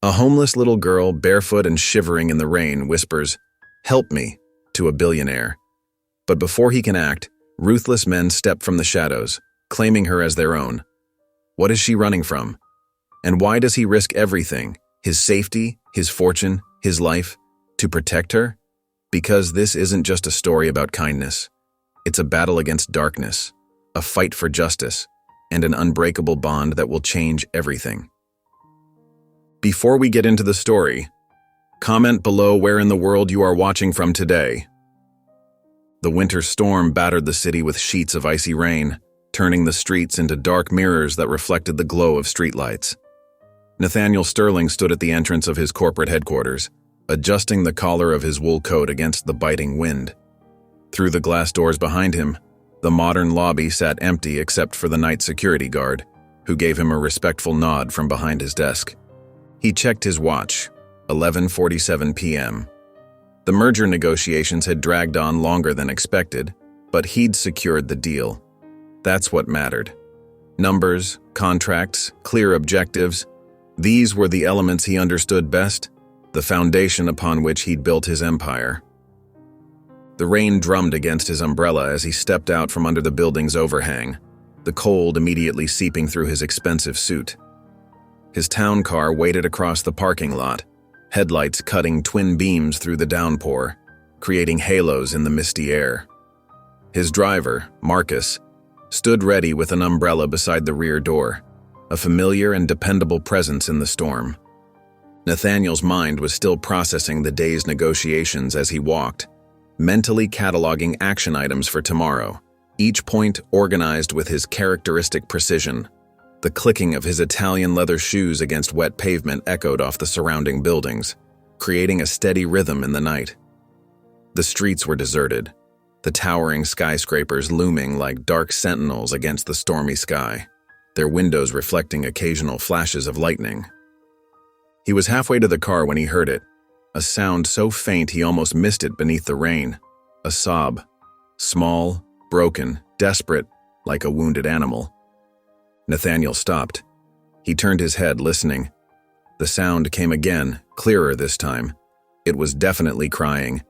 A homeless little girl, barefoot and shivering in the rain, whispers, "Help me," to a billionaire. But before he can act, ruthless men step from the shadows, claiming her as their own. What is she running from? And why does he risk everything, his safety, his fortune, his life, to protect her? Because this isn't just a story about kindness. It's a battle against darkness, a fight for justice, and an unbreakable bond that will change everything. Before we get into the story, comment below where in the world you are watching from today. The winter storm battered the city with sheets of icy rain, turning the streets into dark mirrors that reflected the glow of streetlights. Nathaniel Sterling stood at the entrance of his corporate headquarters, adjusting the collar of his wool coat against the biting wind. Through the glass doors behind him, the modern lobby sat empty except for the night security guard, who gave him a respectful nod from behind his desk. He checked his watch, 11:47 p.m. The merger negotiations had dragged on longer than expected, but he'd secured the deal. That's what mattered. Numbers, contracts, clear objectives, these were the elements he understood best, the foundation upon which he'd built his empire. The rain drummed against his umbrella as he stepped out from under the building's overhang, the cold immediately seeping through his expensive suit. His town car waited across the parking lot, headlights cutting twin beams through the downpour, creating halos in the misty air. His driver, Marcus, stood ready with an umbrella beside the rear door, a familiar and dependable presence in the storm. Nathaniel's mind was still processing the day's negotiations as he walked, mentally cataloging action items for tomorrow, each point organized with his characteristic precision. The clicking of his Italian leather shoes against wet pavement echoed off the surrounding buildings, creating a steady rhythm in the night. The streets were deserted, the towering skyscrapers looming like dark sentinels against the stormy sky, their windows reflecting occasional flashes of lightning. He was halfway to the car when he heard it, a sound so faint he almost missed it beneath the rain, a sob, small, broken, desperate, like a wounded animal. Nathaniel stopped. He turned his head, listening. The sound came again, clearer this time. It was definitely crying.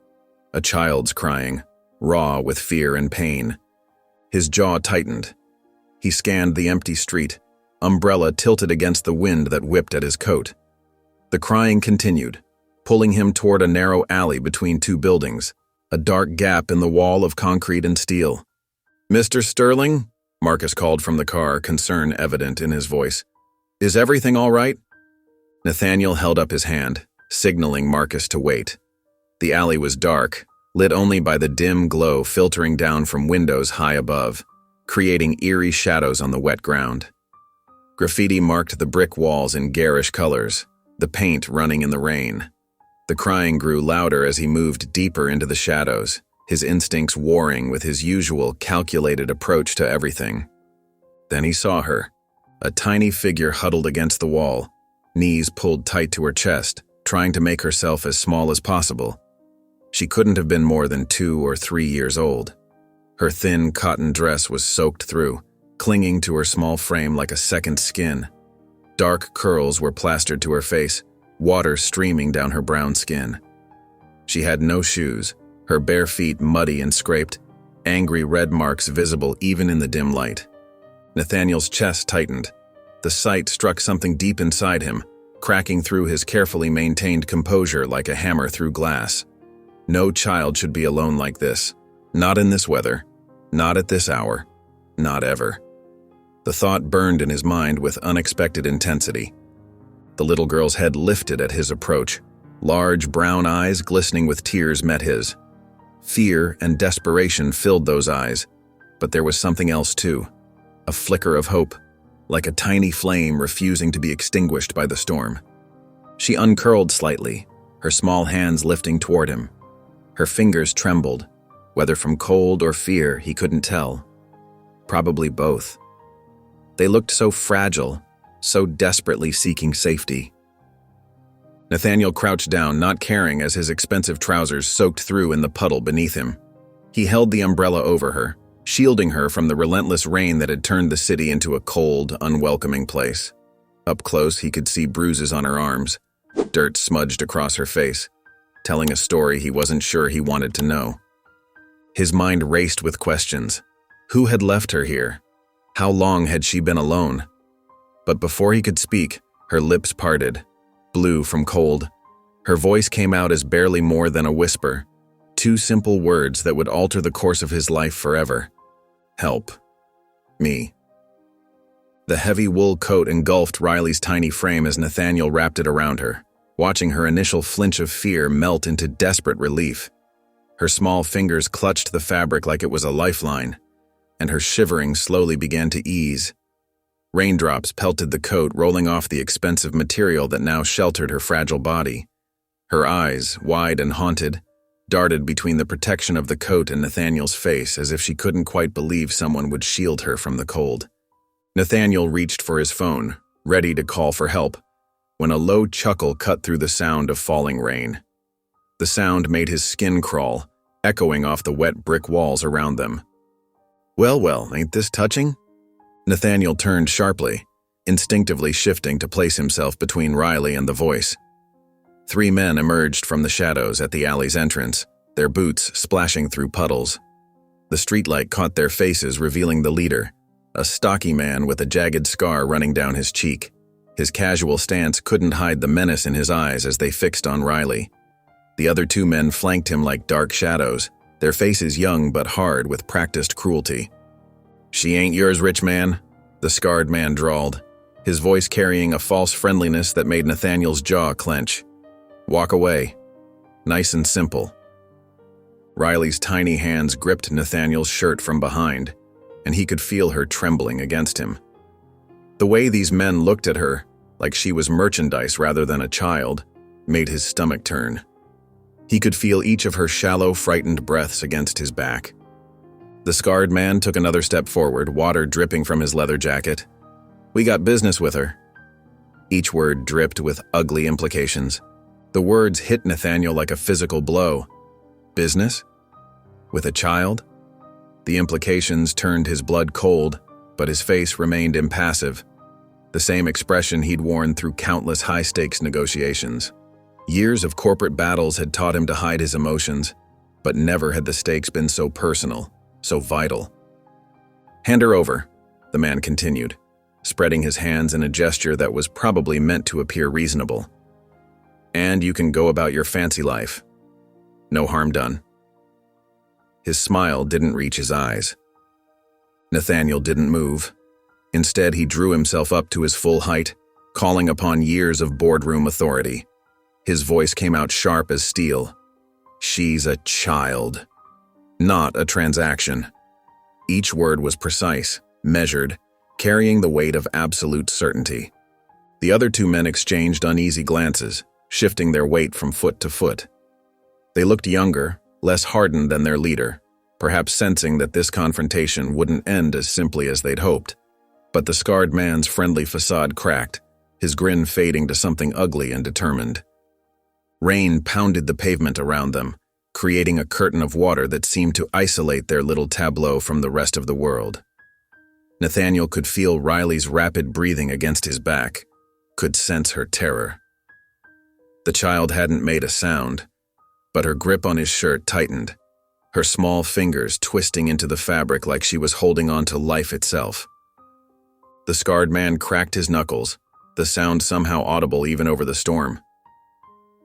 A child's crying, raw with fear and pain. His jaw tightened. He scanned the empty street, umbrella tilted against the wind that whipped at his coat. The crying continued, pulling him toward a narrow alley between two buildings, a dark gap in the wall of concrete and steel. "Mr. Sterling?" Marcus called from the car, concern evident in his voice. "Is everything all right?" Nathaniel held up his hand, signaling Marcus to wait. The alley was dark, lit only by the dim glow filtering down from windows high above, creating eerie shadows on the wet ground. Graffiti marked the brick walls in garish colors, the paint running in the rain. The crying grew louder as he moved deeper into the shadows, his instincts warring with his usual calculated approach to everything. Then he saw her, a tiny figure huddled against the wall, knees pulled tight to her chest, trying to make herself as small as possible. She couldn't have been more than 2 or 3 years old. Her thin cotton dress was soaked through, clinging to her small frame like a second skin. Dark curls were plastered to her face, water streaming down her brown skin. She had no shoes, her bare feet muddy and scraped, angry red marks visible even in the dim light. Nathaniel's chest tightened. The sight struck something deep inside him, cracking through his carefully maintained composure like a hammer through glass. No child should be alone like this. Not in this weather. Not at this hour. Not ever. The thought burned in his mind with unexpected intensity. The little girl's head lifted at his approach. Large brown eyes glistening with tears met his. Fear and desperation filled those eyes, but there was something else too. A flicker of hope, like a tiny flame refusing to be extinguished by the storm. She uncurled slightly, her small hands lifting toward him. Her fingers trembled, whether from cold or fear he couldn't tell. Probably both. They looked so fragile, so desperately seeking safety. Nathaniel crouched down, not caring as his expensive trousers soaked through in the puddle beneath him. He held the umbrella over her, shielding her from the relentless rain that had turned the city into a cold, unwelcoming place. Up close, he could see bruises on her arms, dirt smudged across her face, telling a story he wasn't sure he wanted to know. His mind raced with questions. Who had left her here? How long had she been alone? But before he could speak, her lips parted, blue from cold. Her voice came out as barely more than a whisper, 2 simple words that would alter the course of his life forever. Help. Me. The heavy wool coat engulfed Riley's tiny frame as Nathaniel wrapped it around her, watching her initial flinch of fear melt into desperate relief. Her small fingers clutched the fabric like it was a lifeline, and her shivering slowly began to ease. Raindrops pelted the coat, rolling off the expensive material that now sheltered her fragile body. Her eyes, wide and haunted, darted between the protection of the coat and Nathaniel's face as if she couldn't quite believe someone would shield her from the cold. Nathaniel reached for his phone, ready to call for help, when a low chuckle cut through the sound of falling rain. The sound made his skin crawl, echoing off the wet brick walls around them. Well, ain't this touching? Nathaniel turned sharply, instinctively shifting to place himself between Riley and the voice. 3 men emerged from the shadows at the alley's entrance, their boots splashing through puddles. The streetlight caught their faces, revealing the leader, a stocky man with a jagged scar running down his cheek. His casual stance couldn't hide the menace in his eyes as they fixed on Riley. The other 2 men flanked him like dark shadows, their faces young but hard with practiced cruelty. "She ain't yours, rich man," the scarred man drawled, his voice carrying a false friendliness that made Nathaniel's jaw clench. "Walk away." Nice and simple. Riley's tiny hands gripped Nathaniel's shirt from behind, and he could feel her trembling against him. The way these men looked at her, like she was merchandise rather than a child, made his stomach turn. He could feel each of her shallow, frightened breaths against his back. The scarred man took another step forward, water dripping from his leather jacket. "We got business with her." Each word dripped with ugly implications. The words hit Nathaniel like a physical blow. Business? With a child? The implications turned his blood cold, but his face remained impassive, the same expression he'd worn through countless high-stakes negotiations. Years of corporate battles had taught him to hide his emotions, but never had the stakes been so personal, so vital. "Hand her over," the man continued, spreading his hands in a gesture that was probably meant to appear reasonable. "And you can go about your fancy life. No harm done." His smile didn't reach his eyes. Nathaniel didn't move. Instead, he drew himself up to his full height, calling upon years of boardroom authority. His voice came out sharp as steel. "She's a child, not a transaction." Each word was precise, measured, carrying the weight of absolute certainty. The other 2 men exchanged uneasy glances, shifting their weight from foot to foot. They looked younger, less hardened than their leader, perhaps sensing that this confrontation wouldn't end as simply as they'd hoped. But the scarred man's friendly facade cracked, his grin fading to something ugly and determined. Rain pounded the pavement around them, creating a curtain of water that seemed to isolate their little tableau from the rest of the world. Nathaniel could feel Riley's rapid breathing against his back, could sense her terror. The child hadn't made a sound, but her grip on his shirt tightened, her small fingers twisting into the fabric like she was holding on to life itself. The scarred man cracked his knuckles, the sound somehow audible even over the storm.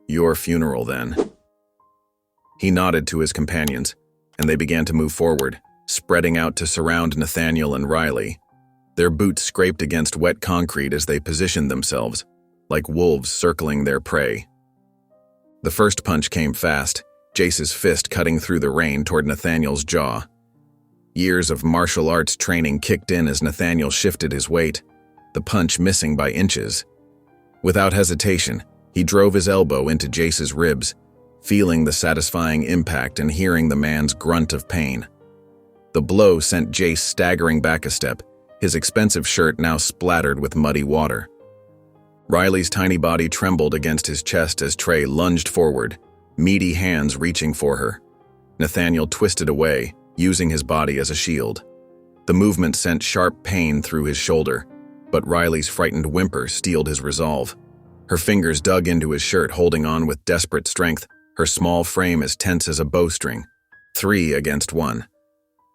"Your funeral, then." He nodded to his companions, and they began to move forward, spreading out to surround Nathaniel and Riley. Their boots scraped against wet concrete as they positioned themselves, like wolves circling their prey. The first punch came fast, Jace's fist cutting through the rain toward Nathaniel's jaw. Years of martial arts training kicked in as Nathaniel shifted his weight, the punch missing by inches. Without hesitation, he drove his elbow into Jace's ribs, feeling the satisfying impact and hearing the man's grunt of pain. The blow sent Jace staggering back a step, his expensive shirt now splattered with muddy water. Riley's tiny body trembled against his chest as Trey lunged forward, meaty hands reaching for her. Nathaniel twisted away, using his body as a shield. The movement sent sharp pain through his shoulder, but Riley's frightened whimper steeled his resolve. Her fingers dug into his shirt, holding on with desperate strength, her small frame as tense as a bowstring. 3 against 1.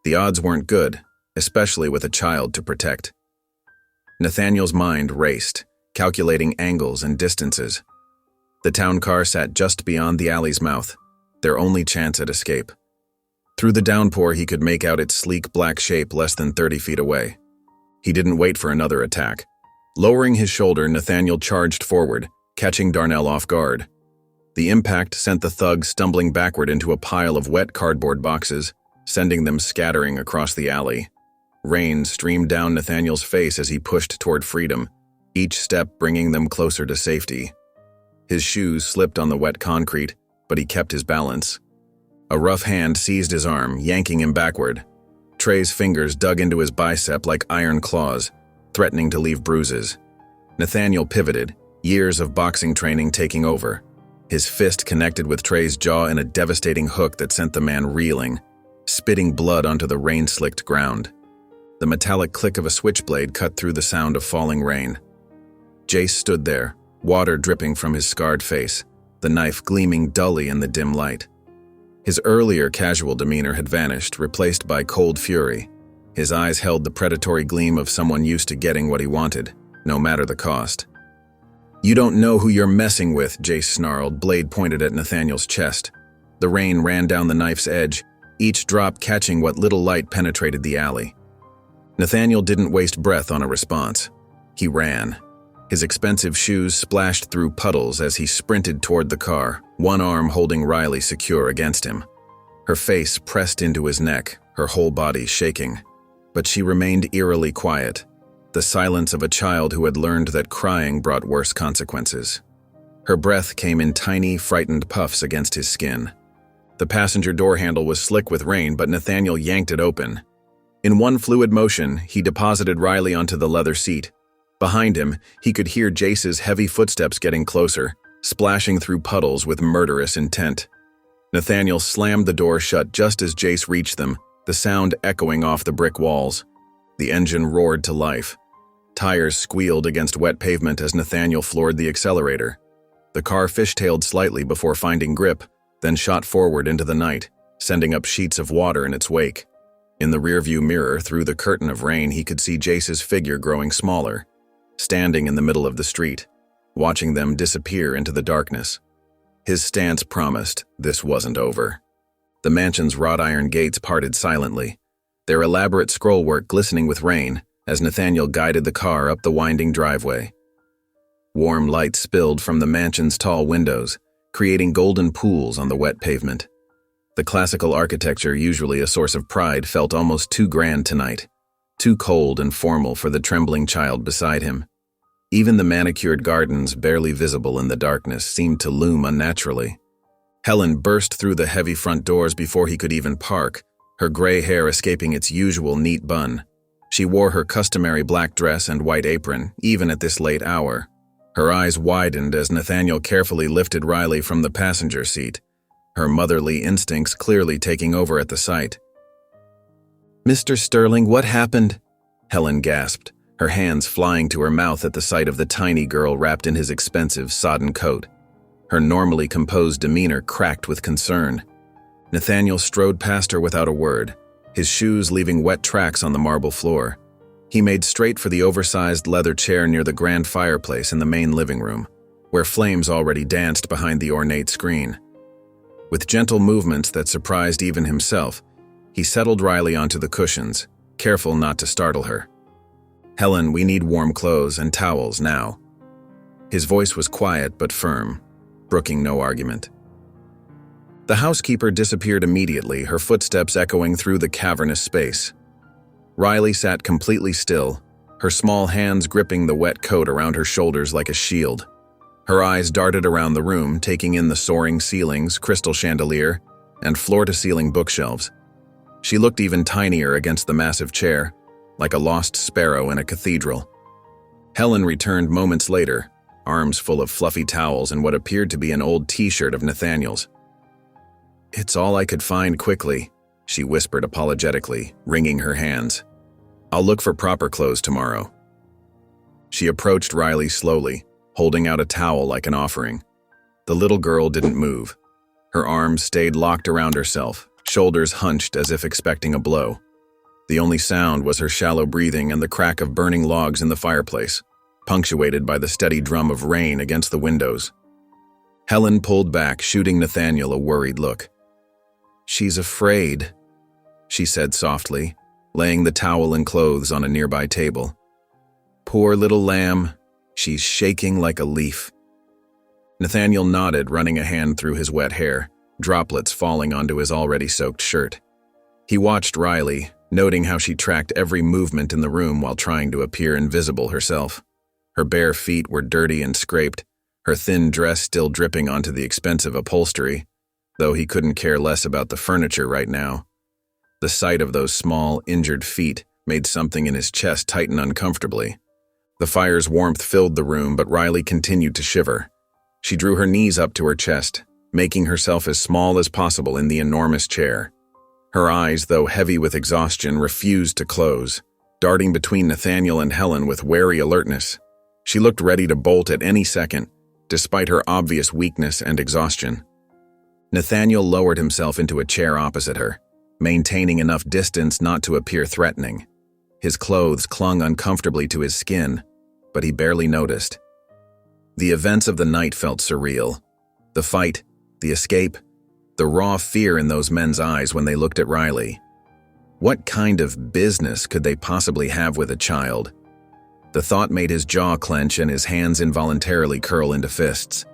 The odds weren't good, especially with a child to protect. Nathaniel's mind raced, calculating angles and distances. The town car sat just beyond the alley's mouth, their only chance at escape. Through the downpour, he could make out its sleek black shape less than 30 feet away. He didn't wait for another attack. Lowering his shoulder, Nathaniel charged forward, catching Darnell off guard. The impact sent the thug stumbling backward into a pile of wet cardboard boxes, sending them scattering across the alley. Rain streamed down Nathaniel's face as he pushed toward freedom, each step bringing them closer to safety. His shoes slipped on the wet concrete, but he kept his balance. A rough hand seized his arm, yanking him backward. Trey's fingers dug into his bicep like iron claws, threatening to leave bruises. Nathaniel pivoted, years of boxing training taking over. His fist connected with Trey's jaw in a devastating hook that sent the man reeling, spitting blood onto the rain-slicked ground. The metallic click of a switchblade cut through the sound of falling rain. Jace stood there, water dripping from his scarred face, the knife gleaming dully in the dim light. His earlier casual demeanor had vanished, replaced by cold fury. His eyes held the predatory gleam of someone used to getting what he wanted, no matter the cost. "You don't know who you're messing with," Jace snarled, blade pointed at Nathaniel's chest. The rain ran down the knife's edge, each drop catching what little light penetrated the alley. Nathaniel didn't waste breath on a response. He ran. His expensive shoes splashed through puddles as he sprinted toward the car, one arm holding Riley secure against him. Her face pressed into his neck, her whole body shaking. But she remained eerily quiet, the silence of a child who had learned that crying brought worse consequences. Her breath came in tiny, frightened puffs against his skin. The passenger door handle was slick with rain, but Nathaniel yanked it open. In one fluid motion, he deposited Riley onto the leather seat. Behind him, he could hear Jace's heavy footsteps getting closer, splashing through puddles with murderous intent. Nathaniel slammed the door shut just as Jace reached them, the sound echoing off the brick walls. The engine roared to life. Tires squealed against wet pavement as Nathaniel floored the accelerator. The car fishtailed slightly before finding grip, then shot forward into the night, sending up sheets of water in its wake. In the rearview mirror, through the curtain of rain, he could see Jace's figure growing smaller, standing in the middle of the street, watching them disappear into the darkness. His stance promised this wasn't over. The mansion's wrought iron gates parted silently, their elaborate scrollwork glistening with rain as Nathaniel guided the car up the winding driveway. Warm light spilled from the mansion's tall windows, creating golden pools on the wet pavement. The classical architecture, usually a source of pride, felt almost too grand tonight, too cold and formal for the trembling child beside him. Even the manicured gardens, barely visible in the darkness, seemed to loom unnaturally. Helen burst through the heavy front doors before he could even park, her gray hair escaping its usual neat bun. She wore her customary black dress and white apron, even at this late hour. Her eyes widened as Nathaniel carefully lifted Riley from the passenger seat, her motherly instincts clearly taking over at the sight. "Mr. Sterling, what happened?" Helen gasped, her hands flying to her mouth at the sight of the tiny girl wrapped in his expensive, sodden coat. Her normally composed demeanor cracked with concern. Nathaniel strode past her without a word, his shoes leaving wet tracks on the marble floor. He made straight for the oversized leather chair near the grand fireplace in the main living room, where flames already danced behind the ornate screen. With gentle movements that surprised even himself, he settled Riley onto the cushions, careful not to startle her. "Helen, we need warm clothes and towels now." His voice was quiet but firm, brooking no argument. The housekeeper disappeared immediately, her footsteps echoing through the cavernous space. Riley sat completely still, her small hands gripping the wet coat around her shoulders like a shield. Her eyes darted around the room, taking in the soaring ceilings, crystal chandelier, and floor-to-ceiling bookshelves. She looked even tinier against the massive chair, like a lost sparrow in a cathedral. Helen returned moments later, arms full of fluffy towels and what appeared to be an old t-shirt of Nathaniel's. "It's all I could find quickly," she whispered apologetically, wringing her hands. "I'll look for proper clothes tomorrow." She approached Riley slowly, holding out a towel like an offering. The little girl didn't move. Her arms stayed locked around herself, shoulders hunched as if expecting a blow. The only sound was her shallow breathing and the crack of burning logs in the fireplace, punctuated by the steady drum of rain against the windows. Helen pulled back, shooting Nathaniel a worried look. "She's afraid," she said softly, laying the towel and clothes on a nearby table. "Poor little lamb, she's shaking like a leaf." Nathaniel nodded, running a hand through his wet hair, droplets falling onto his already soaked shirt. He watched Riley, noting how she tracked every movement in the room while trying to appear invisible herself. Her bare feet were dirty and scraped, her thin dress still dripping onto the expensive upholstery, though he couldn't care less about the furniture right now. The sight of those small, injured feet made something in his chest tighten uncomfortably. The fire's warmth filled the room, but Riley continued to shiver. She drew her knees up to her chest, making herself as small as possible in the enormous chair. Her eyes, though heavy with exhaustion, refused to close, darting between Nathaniel and Helen with wary alertness. She looked ready to bolt at any second, despite her obvious weakness and exhaustion. Nathaniel lowered himself into a chair opposite her, maintaining enough distance not to appear threatening. His clothes clung uncomfortably to his skin, but he barely noticed. The events of the night felt surreal. The fight, the escape, the raw fear in those men's eyes when they looked at Riley. What kind of business could they possibly have with a child? The thought made his jaw clench and his hands involuntarily curl into fists.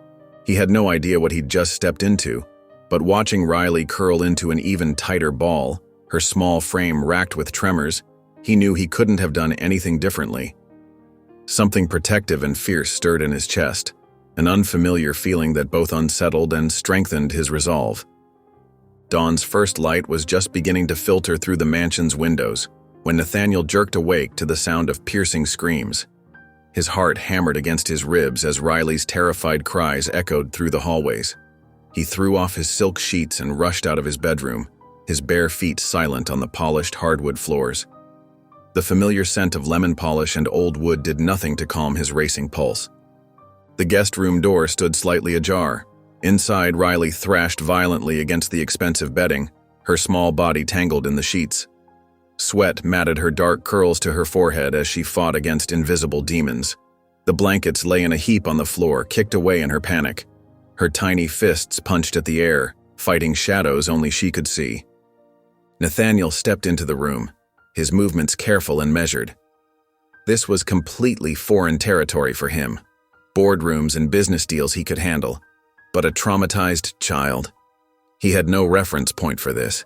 He had no idea what he'd just stepped into, but watching Riley curl into an even tighter ball, her small frame racked with tremors, he knew he couldn't have done anything differently. Something protective and fierce stirred in his chest, an unfamiliar feeling that both unsettled and strengthened his resolve. Dawn's first light was just beginning to filter through the mansion's windows when Nathaniel jerked awake to the sound of piercing screams. His heart hammered against his ribs as Riley's terrified cries echoed through the hallways. He threw off his silk sheets and rushed out of his bedroom, his bare feet silent on the polished hardwood floors. The familiar scent of lemon polish and old wood did nothing to calm his racing pulse. The guest room door stood slightly ajar. Inside, Riley thrashed violently against the expensive bedding, her small body tangled in the sheets. Sweat matted her dark curls to her forehead as she fought against invisible demons. The blankets lay in a heap on the floor, kicked away in her panic. Her tiny fists punched at the air, fighting shadows only she could see. Nathaniel stepped into the room, his movements careful and measured. This was completely foreign territory for him. Boardrooms and business deals he could handle, but a traumatized child. He had no reference point for this.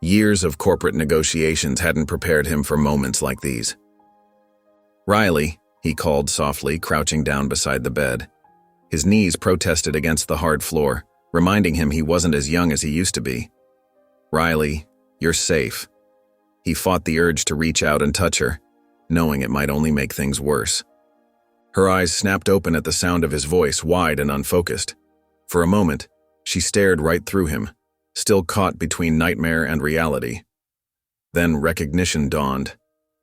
Years of corporate negotiations hadn't prepared him for moments like these. "Riley," he called softly, crouching down beside the bed. His knees protested against the hard floor, reminding him he wasn't as young as he used to be. "Riley, you're safe." He fought the urge to reach out and touch her, knowing it might only make things worse. Her eyes snapped open at the sound of his voice, wide and unfocused. For a moment, she stared right through him, still caught between nightmare and reality. Then recognition dawned,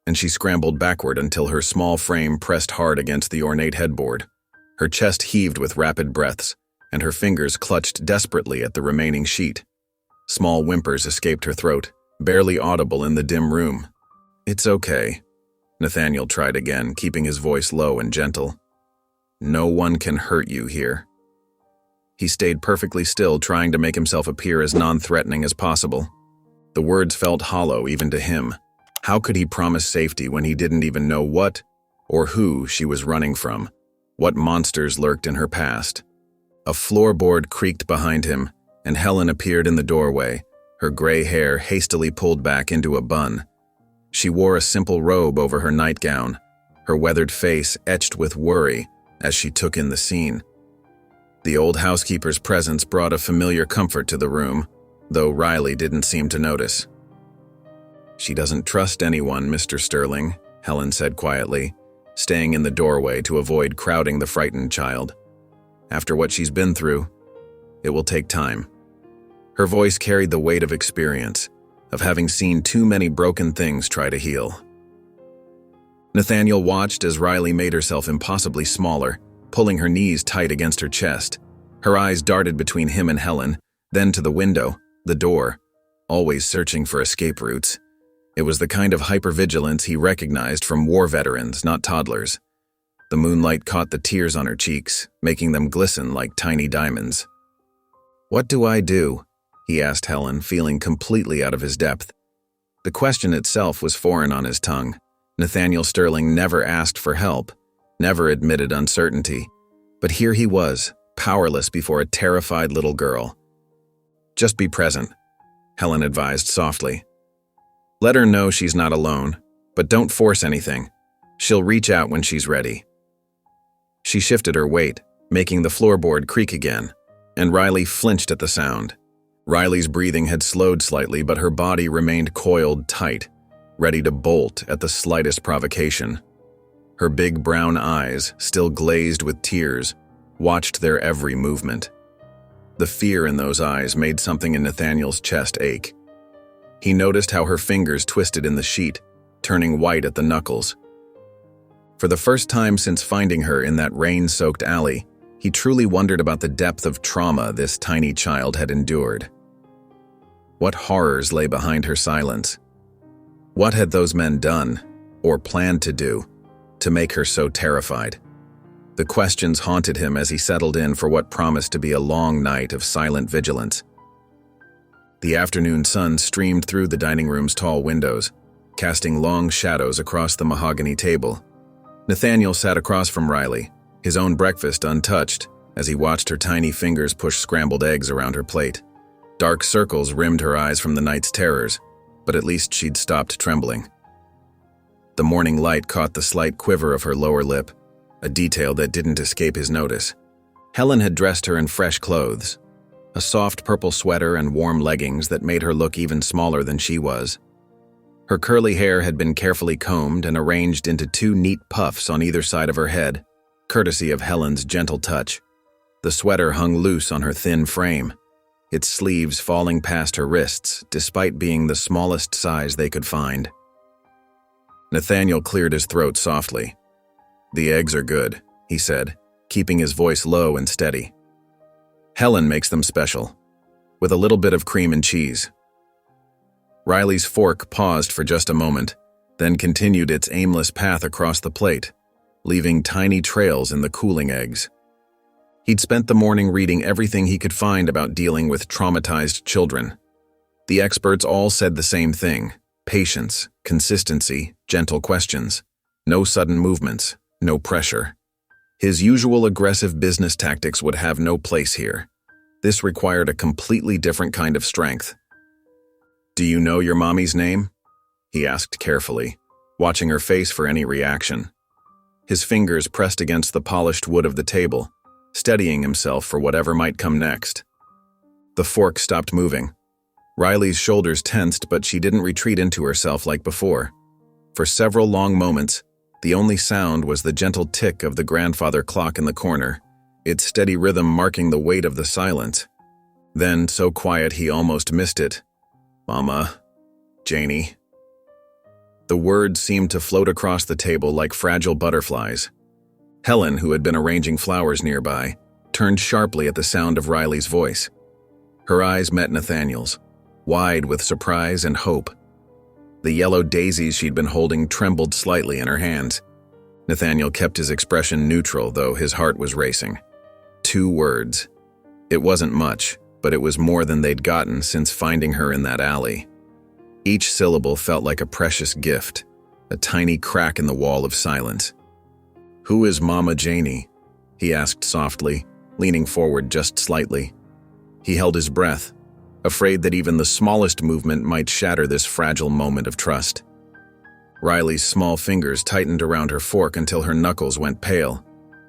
and she scrambled backward until her small frame pressed hard against the ornate headboard. Her chest heaved with rapid breaths, and her fingers clutched desperately at the remaining sheet. Small whimpers escaped her throat, barely audible in the dim room. "It's okay," Nathaniel tried again, keeping his voice low and gentle. "No one can hurt you here." He stayed perfectly still, trying to make himself appear as non-threatening as possible. The words felt hollow even to him. How could he promise safety when he didn't even know what or who she was running from? What monsters lurked in her past? A floorboard creaked behind him, and Helen appeared in the doorway, her gray hair hastily pulled back into a bun. She wore a simple robe over her nightgown, her weathered face etched with worry as she took in the scene. The old housekeeper's presence brought a familiar comfort to the room, though Riley didn't seem to notice. "She doesn't trust anyone, Mr. Sterling," Helen said quietly, staying in the doorway to avoid crowding the frightened child. "After what she's been through, it will take time." Her voice carried the weight of experience, of having seen too many broken things try to heal. Nathaniel watched as Riley made herself impossibly smaller, pulling her knees tight against her chest. Her eyes darted between him and Helen, then to the window, the door, always searching for escape routes. It was the kind of hypervigilance he recognized from war veterans, not toddlers. The moonlight caught the tears on her cheeks, making them glisten like tiny diamonds. "What do I do?" he asked Helen, feeling completely out of his depth. The question itself was foreign on his tongue. Nathaniel Sterling never asked for help, never admitted uncertainty. But here he was, powerless before a terrified little girl. "Just be present," Helen advised softly. "Let her know she's not alone, but don't force anything. She'll reach out when she's ready." She shifted her weight, making the floorboard creak again, and Riley flinched at the sound. Riley's breathing had slowed slightly, but her body remained coiled tight, ready to bolt at the slightest provocation. Her big brown eyes, still glazed with tears, watched their every movement. The fear in those eyes made something in Nathaniel's chest ache. He noticed how her fingers twisted in the sheet, turning white at the knuckles. For the first time since finding her in that rain-soaked alley, he truly wondered about the depth of trauma this tiny child had endured. What horrors lay behind her silence? What had those men done, or planned to do, to make her so terrified? The questions haunted him as he settled in for what promised to be a long night of silent vigilance. The afternoon sun streamed through the dining room's tall windows, casting long shadows across the mahogany table. Nathaniel sat across from Riley, his own breakfast untouched, as he watched her tiny fingers push scrambled eggs around her plate. Dark circles rimmed her eyes from the night's terrors, but at least she'd stopped trembling. The morning light caught the slight quiver of her lower lip, a detail that didn't escape his notice. Helen had dressed her in fresh clothes, a soft purple sweater and warm leggings that made her look even smaller than she was. Her curly hair had been carefully combed and arranged into 2 neat puffs on either side of her head, courtesy of Helen's gentle touch. The sweater hung loose on her thin frame, its sleeves falling past her wrists, despite being the smallest size they could find. Nathaniel cleared his throat softly. "The eggs are good," he said, keeping his voice low and steady. "Helen makes them special, with a little bit of cream and cheese." Riley's fork paused for just a moment, then continued its aimless path across the plate, leaving tiny trails in the cooling eggs. He'd spent the morning reading everything he could find about dealing with traumatized children. The experts all said the same thing: patience, consistency, gentle questions. No sudden movements, no pressure. His usual aggressive business tactics would have no place here. This required a completely different kind of strength. "Do you know your mommy's name?" he asked carefully, watching her face for any reaction. His fingers pressed against the polished wood of the table, steadying himself for whatever might come next. The fork stopped moving. Riley's shoulders tensed, but she didn't retreat into herself like before. For several long moments, the only sound was the gentle tick of the grandfather clock in the corner, its steady rhythm marking the weight of the silence. Then, so quiet he almost missed it. "Mama, Janie." The words seemed to float across the table like fragile butterflies. Helen, who had been arranging flowers nearby, turned sharply at the sound of Riley's voice. Her eyes met Nathaniel's, wide with surprise and hope. The yellow daisies she'd been holding trembled slightly in her hands. Nathaniel kept his expression neutral, though his heart was racing. 2 words. It wasn't much, but it was more than they'd gotten since finding her in that alley. Each syllable felt like a precious gift, a tiny crack in the wall of silence. "Who is Mama Janie?" he asked softly, leaning forward just slightly. He held his breath, afraid that even the smallest movement might shatter this fragile moment of trust. Riley's small fingers tightened around her fork until her knuckles went pale.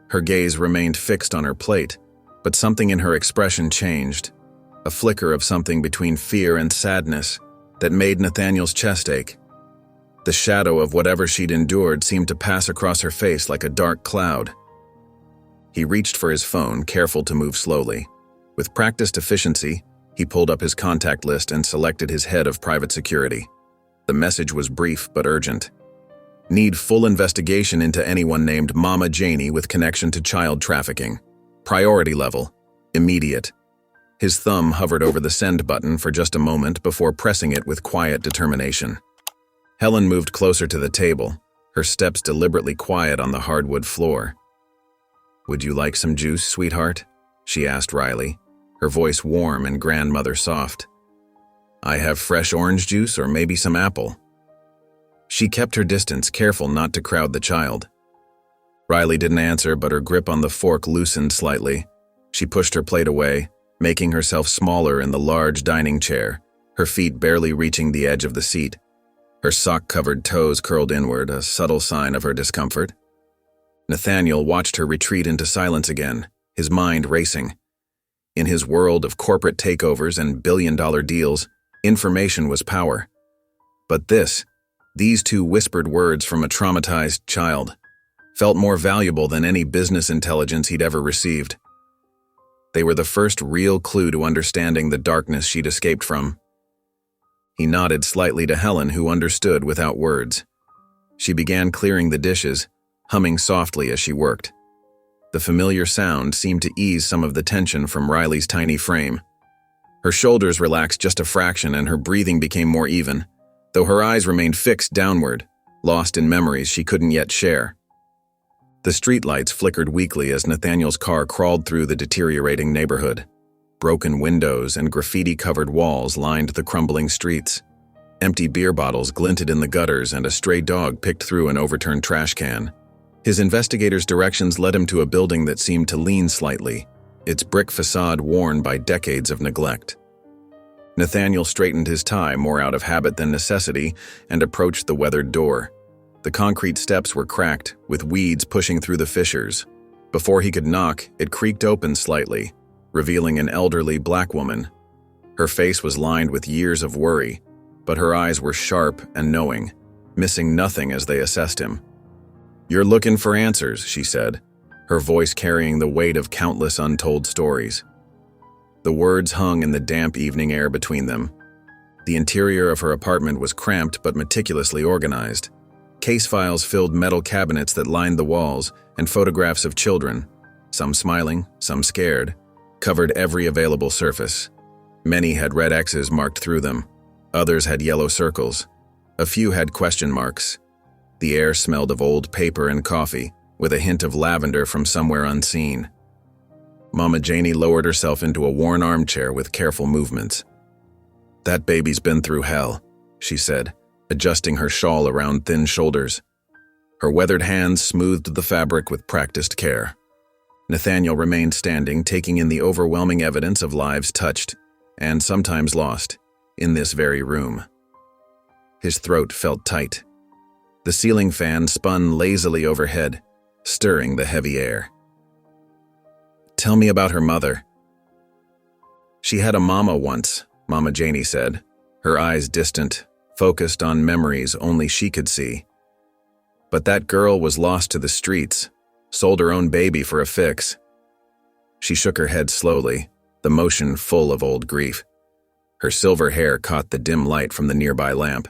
Her gaze remained fixed on her plate, but something in her expression changed, a flicker of something between fear and sadness that made Nathaniel's chest ache. The shadow of whatever she'd endured seemed to pass across her face like a dark cloud. He reached for his phone, careful to move slowly. With practiced efficiency, he pulled up his contact list and selected his head of private security. The message was brief but urgent. Need full investigation into anyone named Mama Janie with connection to child trafficking. Priority level. Immediate. His thumb hovered over the send button for just a moment before pressing it with quiet determination. Helen moved closer to the table, her steps deliberately quiet on the hardwood floor. "Would you like some juice, sweetheart?" she asked Riley, her voice warm and grandmother soft. "I have fresh orange juice or maybe some apple." She kept her distance, careful not to crowd the child. Riley didn't answer, but her grip on the fork loosened slightly. She pushed her plate away, making herself smaller in the large dining chair, her feet barely reaching the edge of the seat. Her sock-covered toes curled inward, a subtle sign of her discomfort. Nathaniel watched her retreat into silence again, his mind racing. In his world of corporate takeovers and billion-dollar deals, information was power. But these two whispered words from a traumatized child, felt more valuable than any business intelligence he'd ever received. They were the first real clue to understanding the darkness she'd escaped from. He nodded slightly to Helen, who understood without words. She began clearing the dishes, humming softly as she worked. The familiar sound seemed to ease some of the tension from Riley's tiny frame. Her shoulders relaxed just a fraction and her breathing became more even, though her eyes remained fixed downward, lost in memories she couldn't yet share. The streetlights flickered weakly as Nathaniel's car crawled through the deteriorating neighborhood. Broken windows and graffiti-covered walls lined the crumbling streets. Empty beer bottles glinted in the gutters and a stray dog picked through an overturned trash can. His investigator's directions led him to a building that seemed to lean slightly, its brick facade worn by decades of neglect. Nathaniel straightened his tie more out of habit than necessity and approached the weathered door. The concrete steps were cracked, with weeds pushing through the fissures. Before he could knock, it creaked open slightly, revealing an elderly black woman. Her face was lined with years of worry, but her eyes were sharp and knowing, missing nothing as they assessed him. "You're looking for answers," she said, her voice carrying the weight of countless untold stories. The words hung in the damp evening air between them. The interior of her apartment was cramped but meticulously organized. Case files filled metal cabinets that lined the walls, and photographs of children, some smiling, some scared, covered every available surface. Many had red X's marked through them. Others had yellow circles. A few had question marks. The air smelled of old paper and coffee, with a hint of lavender from somewhere unseen. Mama Janie lowered herself into a worn armchair with careful movements. "That baby's been through hell," she said, adjusting her shawl around thin shoulders. Her weathered hands smoothed the fabric with practiced care. Nathaniel remained standing, taking in the overwhelming evidence of lives touched, and sometimes lost, in this very room. His throat felt tight. The ceiling fan spun lazily overhead, stirring the heavy air. "Tell me about her mother." "She had a mama once," Mama Janie said, her eyes distant, focused on memories only she could see. "But that girl was lost to the streets, sold her own baby for a fix." She shook her head slowly, the motion full of old grief. Her silver hair caught the dim light from the nearby lamp.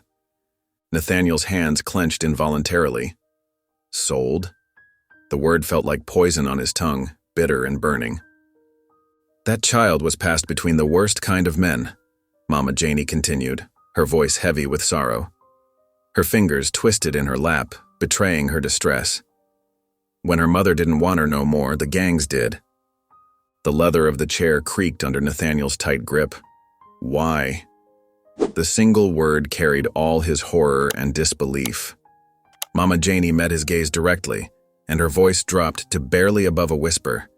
Nathaniel's hands clenched involuntarily. Sold? The word felt like poison on his tongue, bitter and burning. "That child was passed between the worst kind of men," Mama Janie continued, her voice heavy with sorrow. Her fingers twisted in her lap, betraying her distress. "When her mother didn't want her no more, the gangs did." The leather of the chair creaked under Nathaniel's tight grip. Why? The single word carried all his horror and disbelief. Mama Janie met his gaze directly, and her voice dropped to barely above a whisper.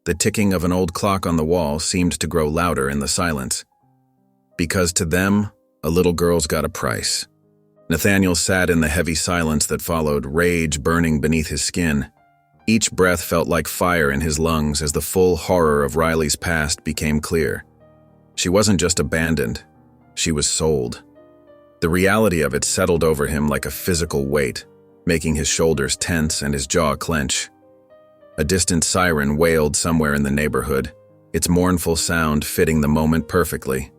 The ticking of an old clock on the wall seemed to grow louder in the silence. "Because to them, a little girl's got a price." Nathaniel sat in the heavy silence that followed, rage burning beneath his skin. Each breath felt like fire in his lungs as the full horror of Riley's past became clear. She wasn't just abandoned, she was sold. The reality of it settled over him like a physical weight, making his shoulders tense and his jaw clench. A distant siren wailed somewhere in the neighborhood, its mournful sound fitting the moment perfectly.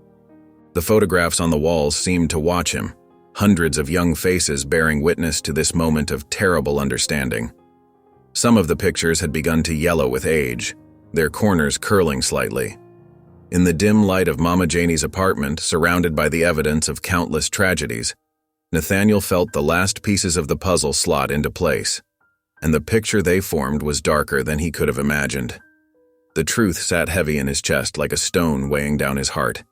The photographs on the walls seemed to watch him, hundreds of young faces bearing witness to this moment of terrible understanding. Some of the pictures had begun to yellow with age, their corners curling slightly. In the dim light of Mama Janie's apartment, surrounded by the evidence of countless tragedies, Nathaniel felt the last pieces of the puzzle slot into place, and the picture they formed was darker than he could have imagined. The truth sat heavy in his chest like a stone weighing down his heart.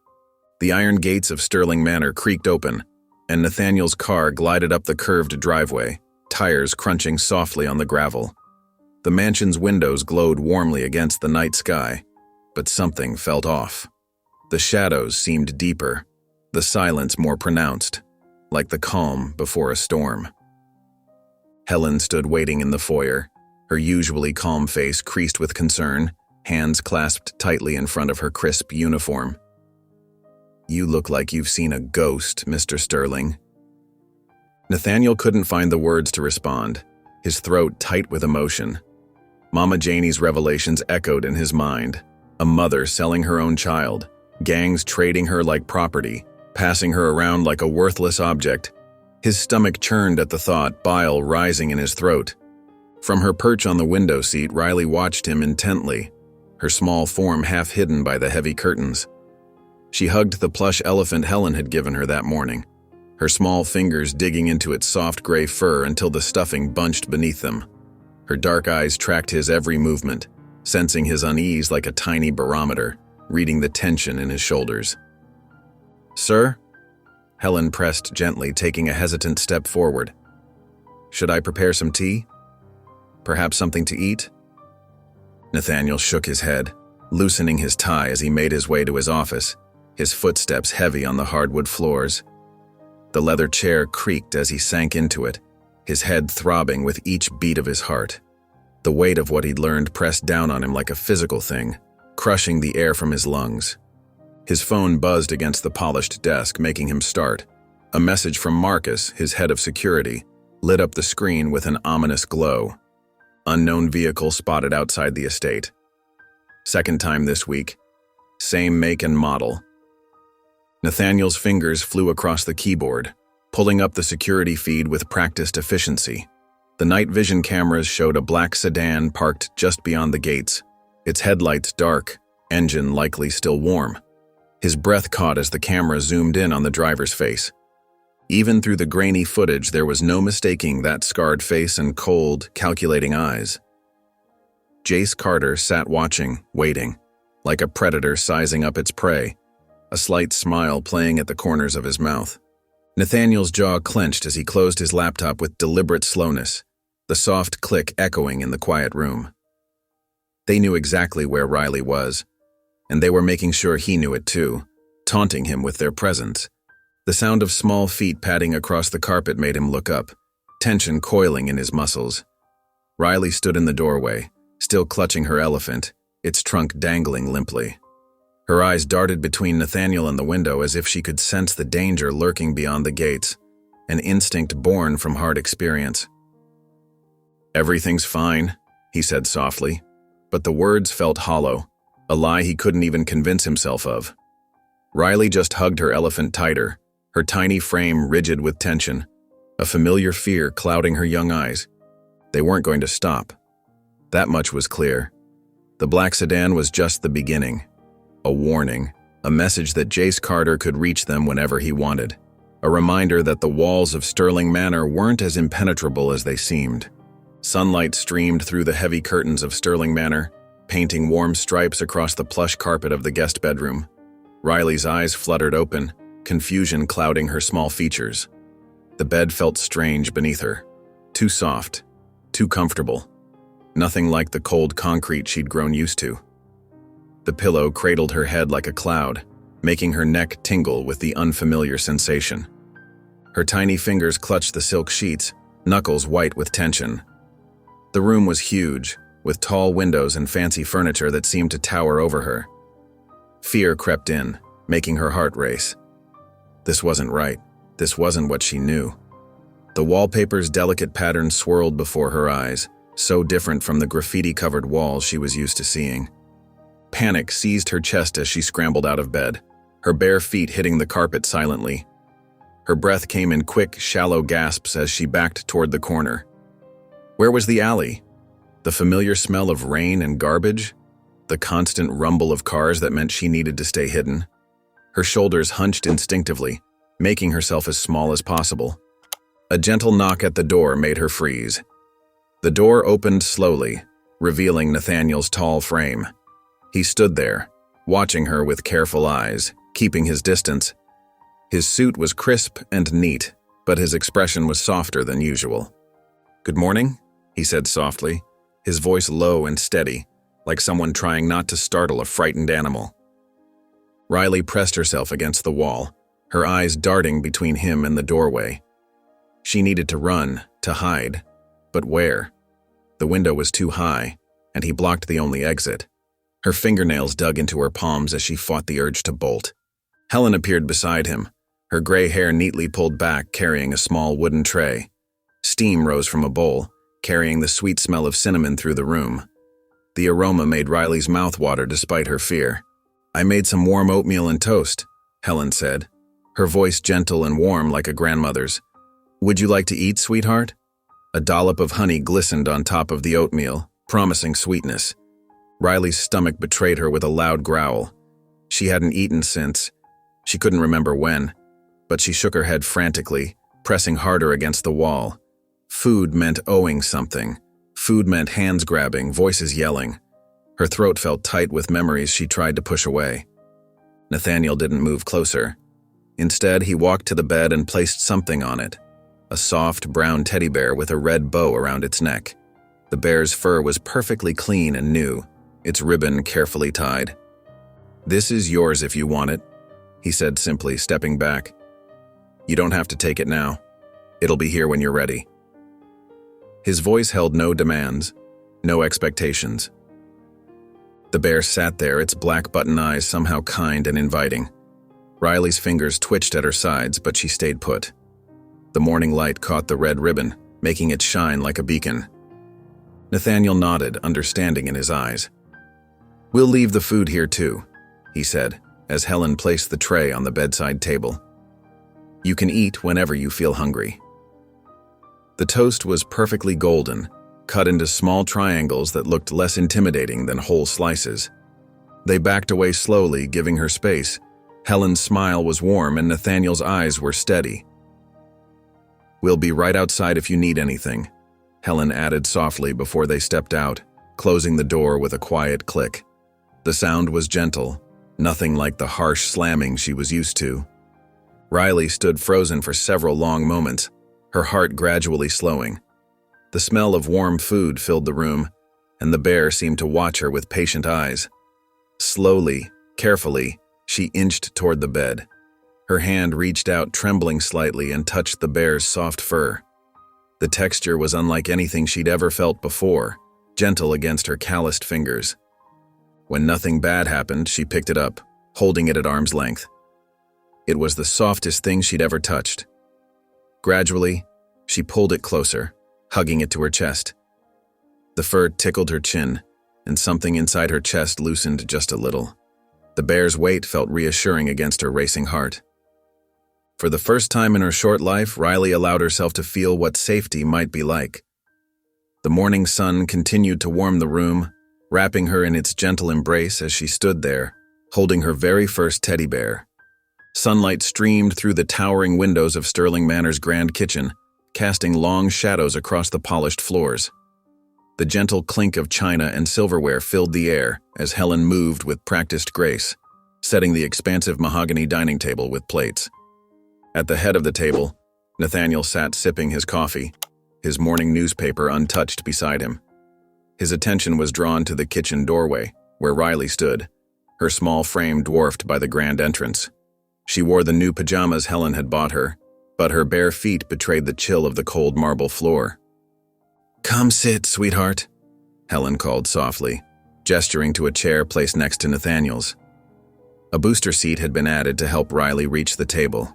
The iron gates of Sterling Manor creaked open, and Nathaniel's car glided up the curved driveway, tires crunching softly on the gravel. The mansion's windows glowed warmly against the night sky, but something felt off. The shadows seemed deeper, the silence more pronounced, like the calm before a storm. Helen stood waiting in the foyer, her usually calm face creased with concern, hands clasped tightly in front of her crisp uniform. "You look like you've seen a ghost, Mr. Sterling." Nathaniel couldn't find the words to respond, his throat tight with emotion. Mama Janie's revelations echoed in his mind. A mother selling her own child, gangs trading her like property, passing her around like a worthless object. His stomach churned at the thought, bile rising in his throat. From her perch on the window seat, Riley watched him intently, her small form half hidden by the heavy curtains. She hugged the plush elephant Helen had given her that morning, her small fingers digging into its soft gray fur until the stuffing bunched beneath them. Her dark eyes tracked his every movement, sensing his unease like a tiny barometer, reading the tension in his shoulders. "Sir?" Helen pressed gently, taking a hesitant step forward. "Should I prepare some tea? Perhaps something to eat?" Nathaniel shook his head, loosening his tie as he made his way to his office, his footsteps heavy on the hardwood floors. The leather chair creaked as he sank into it, his head throbbing with each beat of his heart. The weight of what he'd learned pressed down on him like a physical thing, crushing the air from his lungs. His phone buzzed against the polished desk, making him start. A message from Marcus, his head of security, lit up the screen with an ominous glow. Unknown vehicle spotted outside the estate. Second time this week. Same make and model. Nathaniel's fingers flew across the keyboard, pulling up the security feed with practiced efficiency. The night vision cameras showed a black sedan parked just beyond the gates, its headlights dark, engine likely still warm. His breath caught as the camera zoomed in on the driver's face. Even through the grainy footage, there was no mistaking that scarred face and cold, calculating eyes. Jace Carter sat watching, waiting, like a predator sizing up its prey, a slight smile playing at the corners of his mouth. Nathaniel's jaw clenched as he closed his laptop with deliberate slowness, the soft click echoing in the quiet room. They knew exactly where Riley was, and they were making sure he knew it too, taunting him with their presence. The sound of small feet padding across the carpet made him look up, tension coiling in his muscles. Riley stood in the doorway, still clutching her elephant, its trunk dangling limply. Her eyes darted between Nathaniel and the window as if she could sense the danger lurking beyond the gates, an instinct born from hard experience. "Everything's fine," he said softly, but the words felt hollow, a lie he couldn't even convince himself of. Riley just hugged her elephant tighter, her tiny frame rigid with tension, a familiar fear clouding her young eyes. They weren't going to stop. That much was clear. The black sedan was just the beginning. A warning, a message that Jace Carter could reach them whenever he wanted, a reminder that the walls of Sterling Manor weren't as impenetrable as they seemed. Sunlight streamed through the heavy curtains of Sterling Manor, painting warm stripes across the plush carpet of the guest bedroom. Riley's eyes fluttered open, confusion clouding her small features. The bed felt strange beneath her, too soft, too comfortable, nothing like the cold concrete she'd grown used to. The pillow cradled her head like a cloud, making her neck tingle with the unfamiliar sensation. Her tiny fingers clutched the silk sheets, knuckles white with tension. The room was huge, with tall windows and fancy furniture that seemed to tower over her. Fear crept in, making her heart race. This wasn't right. This wasn't what she knew. The wallpaper's delicate pattern swirled before her eyes, so different from the graffiti-covered walls she was used to seeing. Panic seized her chest as she scrambled out of bed, her bare feet hitting the carpet silently. Her breath came in quick, shallow gasps as she backed toward the corner. Where was the alley? The familiar smell of rain and garbage? The constant rumble of cars that meant she needed to stay hidden? Her shoulders hunched instinctively, making herself as small as possible. A gentle knock at the door made her freeze. The door opened slowly, revealing Nathaniel's tall frame. He stood there, watching her with careful eyes, keeping his distance. His suit was crisp and neat, but his expression was softer than usual. "Good morning," he said softly, his voice low and steady, like someone trying not to startle a frightened animal. Riley pressed herself against the wall, her eyes darting between him and the doorway. She needed to run, to hide. But where? The window was too high, and he blocked the only exit. Her fingernails dug into her palms as she fought the urge to bolt. Helen appeared beside him, her gray hair neatly pulled back, carrying a small wooden tray. Steam rose from a bowl, carrying the sweet smell of cinnamon through the room. The aroma made Riley's mouth water despite her fear. "I made some warm oatmeal and toast," Helen said, her voice gentle and warm like a grandmother's. "Would you like to eat, sweetheart?" A dollop of honey glistened on top of the oatmeal, promising sweetness. Riley's stomach betrayed her with a loud growl. She hadn't eaten since. She couldn't remember when, but she shook her head frantically, pressing harder against the wall. Food meant owing something. Food meant hands grabbing, voices yelling. Her throat felt tight with memories she tried to push away. Nathaniel didn't move closer. Instead, he walked to the bed and placed something on it. A soft, brown teddy bear with a red bow around its neck. The bear's fur was perfectly clean and new, its ribbon carefully tied. "This is yours if you want it," he said simply, stepping back. "You don't have to take it now. It'll be here when you're ready." His voice held no demands, no expectations. The bear sat there, its black button eyes somehow kind and inviting. Riley's fingers twitched at her sides, but she stayed put. The morning light caught the red ribbon, making it shine like a beacon. Nathaniel nodded, understanding in his eyes. "We'll leave the food here too," he said, as Helen placed the tray on the bedside table. "You can eat whenever you feel hungry." The toast was perfectly golden, cut into small triangles that looked less intimidating than whole slices. They backed away slowly, giving her space. Helen's smile was warm and Nathaniel's eyes were steady. "We'll be right outside if you need anything," Helen added softly before they stepped out, closing the door with a quiet click. The sound was gentle, nothing like the harsh slamming she was used to. Riley stood frozen for several long moments, her heart gradually slowing. The smell of warm food filled the room, and the bear seemed to watch her with patient eyes. Slowly, carefully, she inched toward the bed. Her hand reached out, trembling slightly, and touched the bear's soft fur. The texture was unlike anything she'd ever felt before, gentle against her calloused fingers. When nothing bad happened, she picked it up, holding it at arm's length. It was the softest thing she'd ever touched. Gradually, she pulled it closer, hugging it to her chest. The fur tickled her chin, and something inside her chest loosened just a little. The bear's weight felt reassuring against her racing heart. For the first time in her short life, Riley allowed herself to feel what safety might be like. The morning sun continued to warm the room, wrapping her in its gentle embrace as she stood there, holding her very first teddy bear. Sunlight streamed through the towering windows of Sterling Manor's grand kitchen, casting long shadows across the polished floors. The gentle clink of china and silverware filled the air as Helen moved with practiced grace, setting the expansive mahogany dining table with plates. At the head of the table, Nathaniel sat sipping his coffee, his morning newspaper untouched beside him. His attention was drawn to the kitchen doorway, where Riley stood, her small frame dwarfed by the grand entrance. She wore the new pajamas Helen had bought her, but her bare feet betrayed the chill of the cold marble floor. "Come sit, sweetheart," Helen called softly, gesturing to a chair placed next to Nathaniel's. A booster seat had been added to help Riley reach the table.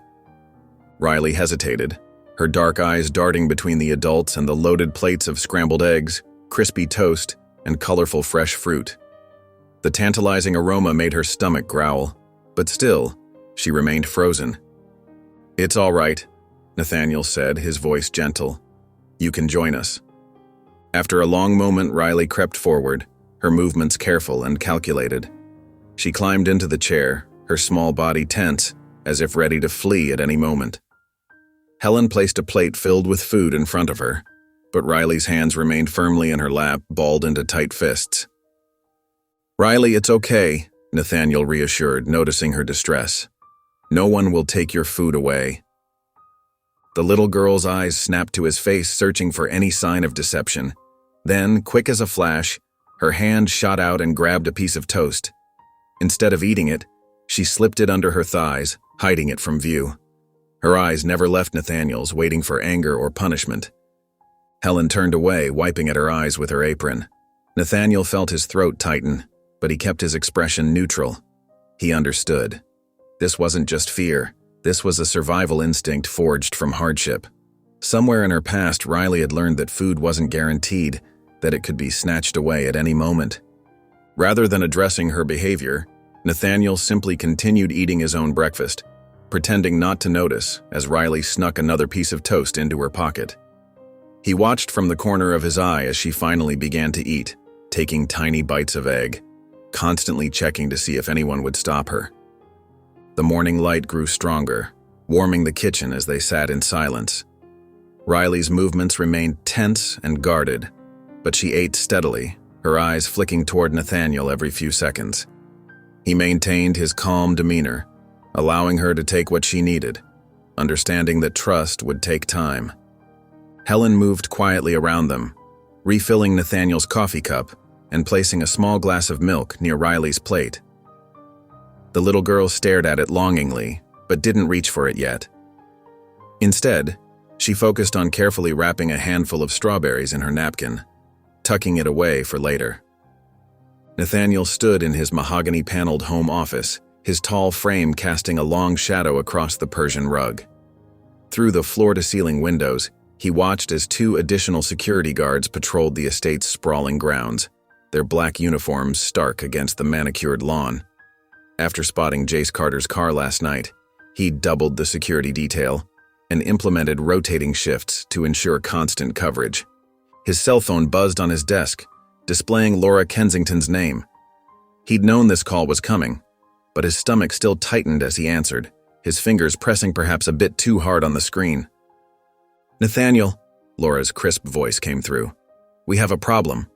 Riley hesitated, her dark eyes darting between the adults and the loaded plates of scrambled eggs, crispy toast, and colorful fresh fruit. The tantalizing aroma made her stomach growl, but still, she remained frozen. "It's all right," Nathaniel said, his voice gentle. "You can join us." After a long moment, Riley crept forward, her movements careful and calculated. She climbed into the chair, her small body tense, as if ready to flee at any moment. Helen placed a plate filled with food in front of her, but Riley's hands remained firmly in her lap, balled into tight fists. "Riley, it's okay," Nathaniel reassured, noticing her distress. "No one will take your food away." The little girl's eyes snapped to his face, searching for any sign of deception. Then, quick as a flash, her hand shot out and grabbed a piece of toast. Instead of eating it, she slipped it under her thighs, hiding it from view. Her eyes never left Nathaniel's, waiting for anger or punishment. Helen turned away, wiping at her eyes with her apron. Nathaniel felt his throat tighten, but he kept his expression neutral. He understood. This wasn't just fear. This was a survival instinct forged from hardship. Somewhere in her past, Riley had learned that food wasn't guaranteed, that it could be snatched away at any moment. Rather than addressing her behavior, Nathaniel simply continued eating his own breakfast, pretending not to notice as Riley snuck another piece of toast into her pocket. He watched from the corner of his eye as she finally began to eat, taking tiny bites of egg, constantly checking to see if anyone would stop her. The morning light grew stronger, warming the kitchen as they sat in silence. Riley's movements remained tense and guarded, but she ate steadily, her eyes flicking toward Nathaniel every few seconds. He maintained his calm demeanor, allowing her to take what she needed, understanding that trust would take time. Helen moved quietly around them, refilling Nathaniel's coffee cup and placing a small glass of milk near Riley's plate. The little girl stared at it longingly, but didn't reach for it yet. Instead, she focused on carefully wrapping a handful of strawberries in her napkin, tucking it away for later. Nathaniel stood in his mahogany-paneled home office, his tall frame casting a long shadow across the Persian rug. Through the floor-to-ceiling windows, he watched as 2 additional security guards patrolled the estate's sprawling grounds, their black uniforms stark against the manicured lawn. After spotting Jace Carter's car last night, he doubled the security detail and implemented rotating shifts to ensure constant coverage. His cell phone buzzed on his desk, displaying Laura Kensington's name. He'd known this call was coming, but his stomach still tightened as he answered, his fingers pressing perhaps a bit too hard on the screen. "Nathaniel," Laura's crisp voice came through. "We have a problem."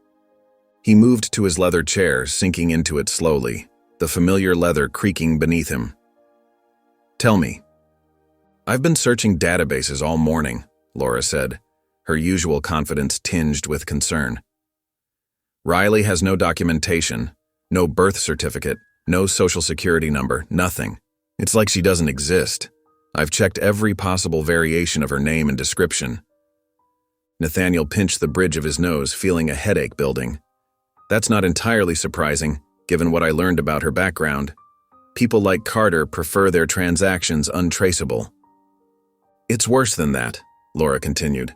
He moved to his leather chair, sinking into it slowly, the familiar leather creaking beneath him. "Tell me." "I've been searching databases all morning," Laura said, her usual confidence tinged with concern. "Riley has no documentation, no birth certificate, no social security number, nothing. It's like she doesn't exist. I've checked every possible variation of her name and description." Nathaniel pinched the bridge of his nose, feeling a headache building. "That's not entirely surprising, given what I learned about her background. People like Carter prefer their transactions untraceable." "It's worse than that," Laura continued.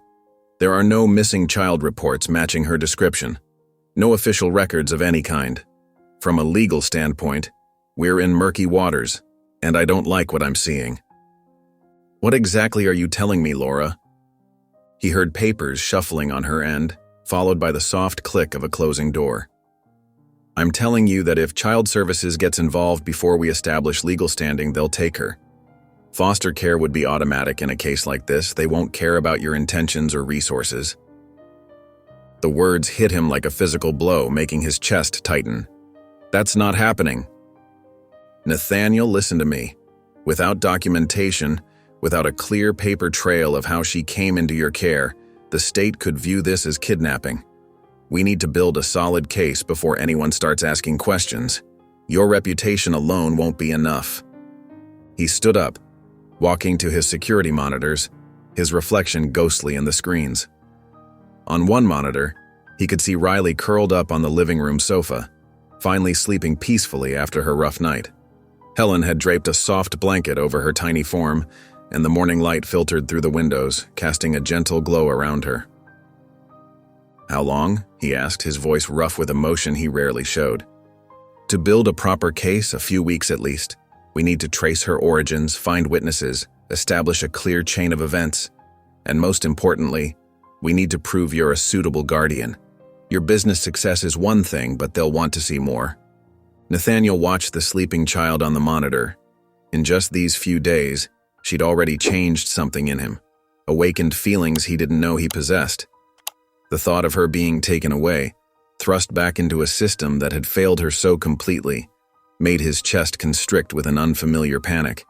"There are no missing child reports matching her description. No official records of any kind. From a legal standpoint, we're in murky waters, and I don't like what I'm seeing." "What exactly are you telling me, Laura?" He heard papers shuffling on her end, followed by the soft click of a closing door. "I'm telling you that if Child Services gets involved before we establish legal standing, they'll take her. Foster care would be automatic in a case like this. They won't care about your intentions or resources." The words hit him like a physical blow, making his chest tighten. "That's not happening." "Nathaniel, listen to me. Without documentation, without a clear paper trail of how she came into your care, the state could view this as kidnapping. We need to build a solid case before anyone starts asking questions. Your reputation alone won't be enough." He stood up, walking to his security monitors, his reflection ghostly in the screens. On one monitor, he could see Riley curled up on the living room sofa, finally sleeping peacefully after her rough night. Helen had draped a soft blanket over her tiny form, and the morning light filtered through the windows, casting a gentle glow around her. "How long?" he asked, his voice rough with emotion he rarely showed. "To build a proper case, a few weeks at least. We need to trace her origins, find witnesses, establish a clear chain of events. And most importantly, we need to prove you're a suitable guardian. Your business success is one thing, but they'll want to see more. Nathaniel watched the sleeping child on the monitor. In just these few days, she'd already changed something in him, awakened feelings he didn't know he possessed. The thought of her being taken away, thrust back into a system that had failed her so completely, made his chest constrict with an unfamiliar panic.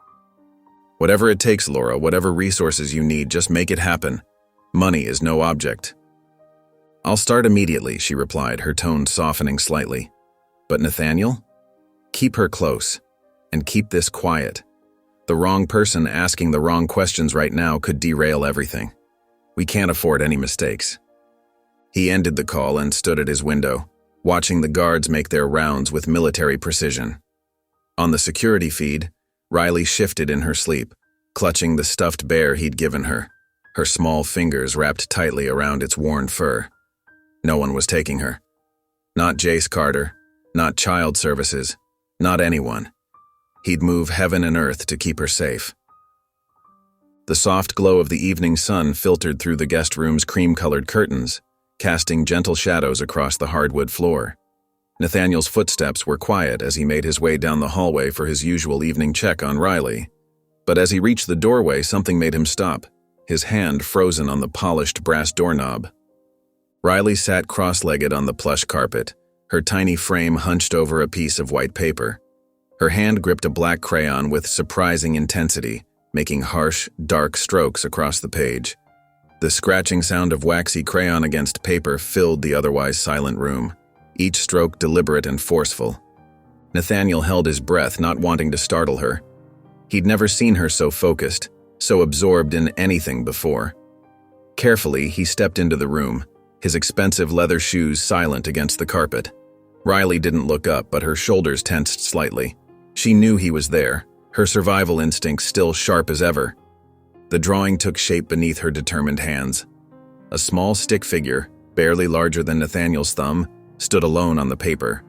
Whatever it takes, Laura, whatever resources you need, just make it happen. Money is no object. I'll start immediately, she replied, her tone softening slightly. But Nathaniel? Keep her close, and keep this quiet. The wrong person asking the wrong questions right now could derail everything. We can't afford any mistakes. He ended the call and stood at his window, watching the guards make their rounds with military precision. On the security feed, Riley shifted in her sleep, clutching the stuffed bear he'd given her, her small fingers wrapped tightly around its worn fur. No one was taking her. Not Jace Carter, not child services, not anyone. He'd move heaven and earth to keep her safe. The soft glow of the evening sun filtered through the guest room's cream-colored curtains, casting gentle shadows across the hardwood floor. Nathaniel's footsteps were quiet as he made his way down the hallway for his usual evening check on Riley. But as he reached the doorway, something made him stop, his hand frozen on the polished brass doorknob. Riley sat cross-legged on the plush carpet, her tiny frame hunched over a piece of white paper. Her hand gripped a black crayon with surprising intensity, making harsh, dark strokes across the page. The scratching sound of waxy crayon against paper filled the otherwise silent room, each stroke deliberate and forceful. Nathaniel held his breath, not wanting to startle her. He'd never seen her so focused, so absorbed in anything before. Carefully, he stepped into the room, his expensive leather shoes silent against the carpet. Riley didn't look up, but her shoulders tensed slightly. She knew he was there, her survival instincts still sharp as ever. The drawing took shape beneath her determined hands. A small stick figure, barely larger than Nathaniel's thumb, stood alone on the paper.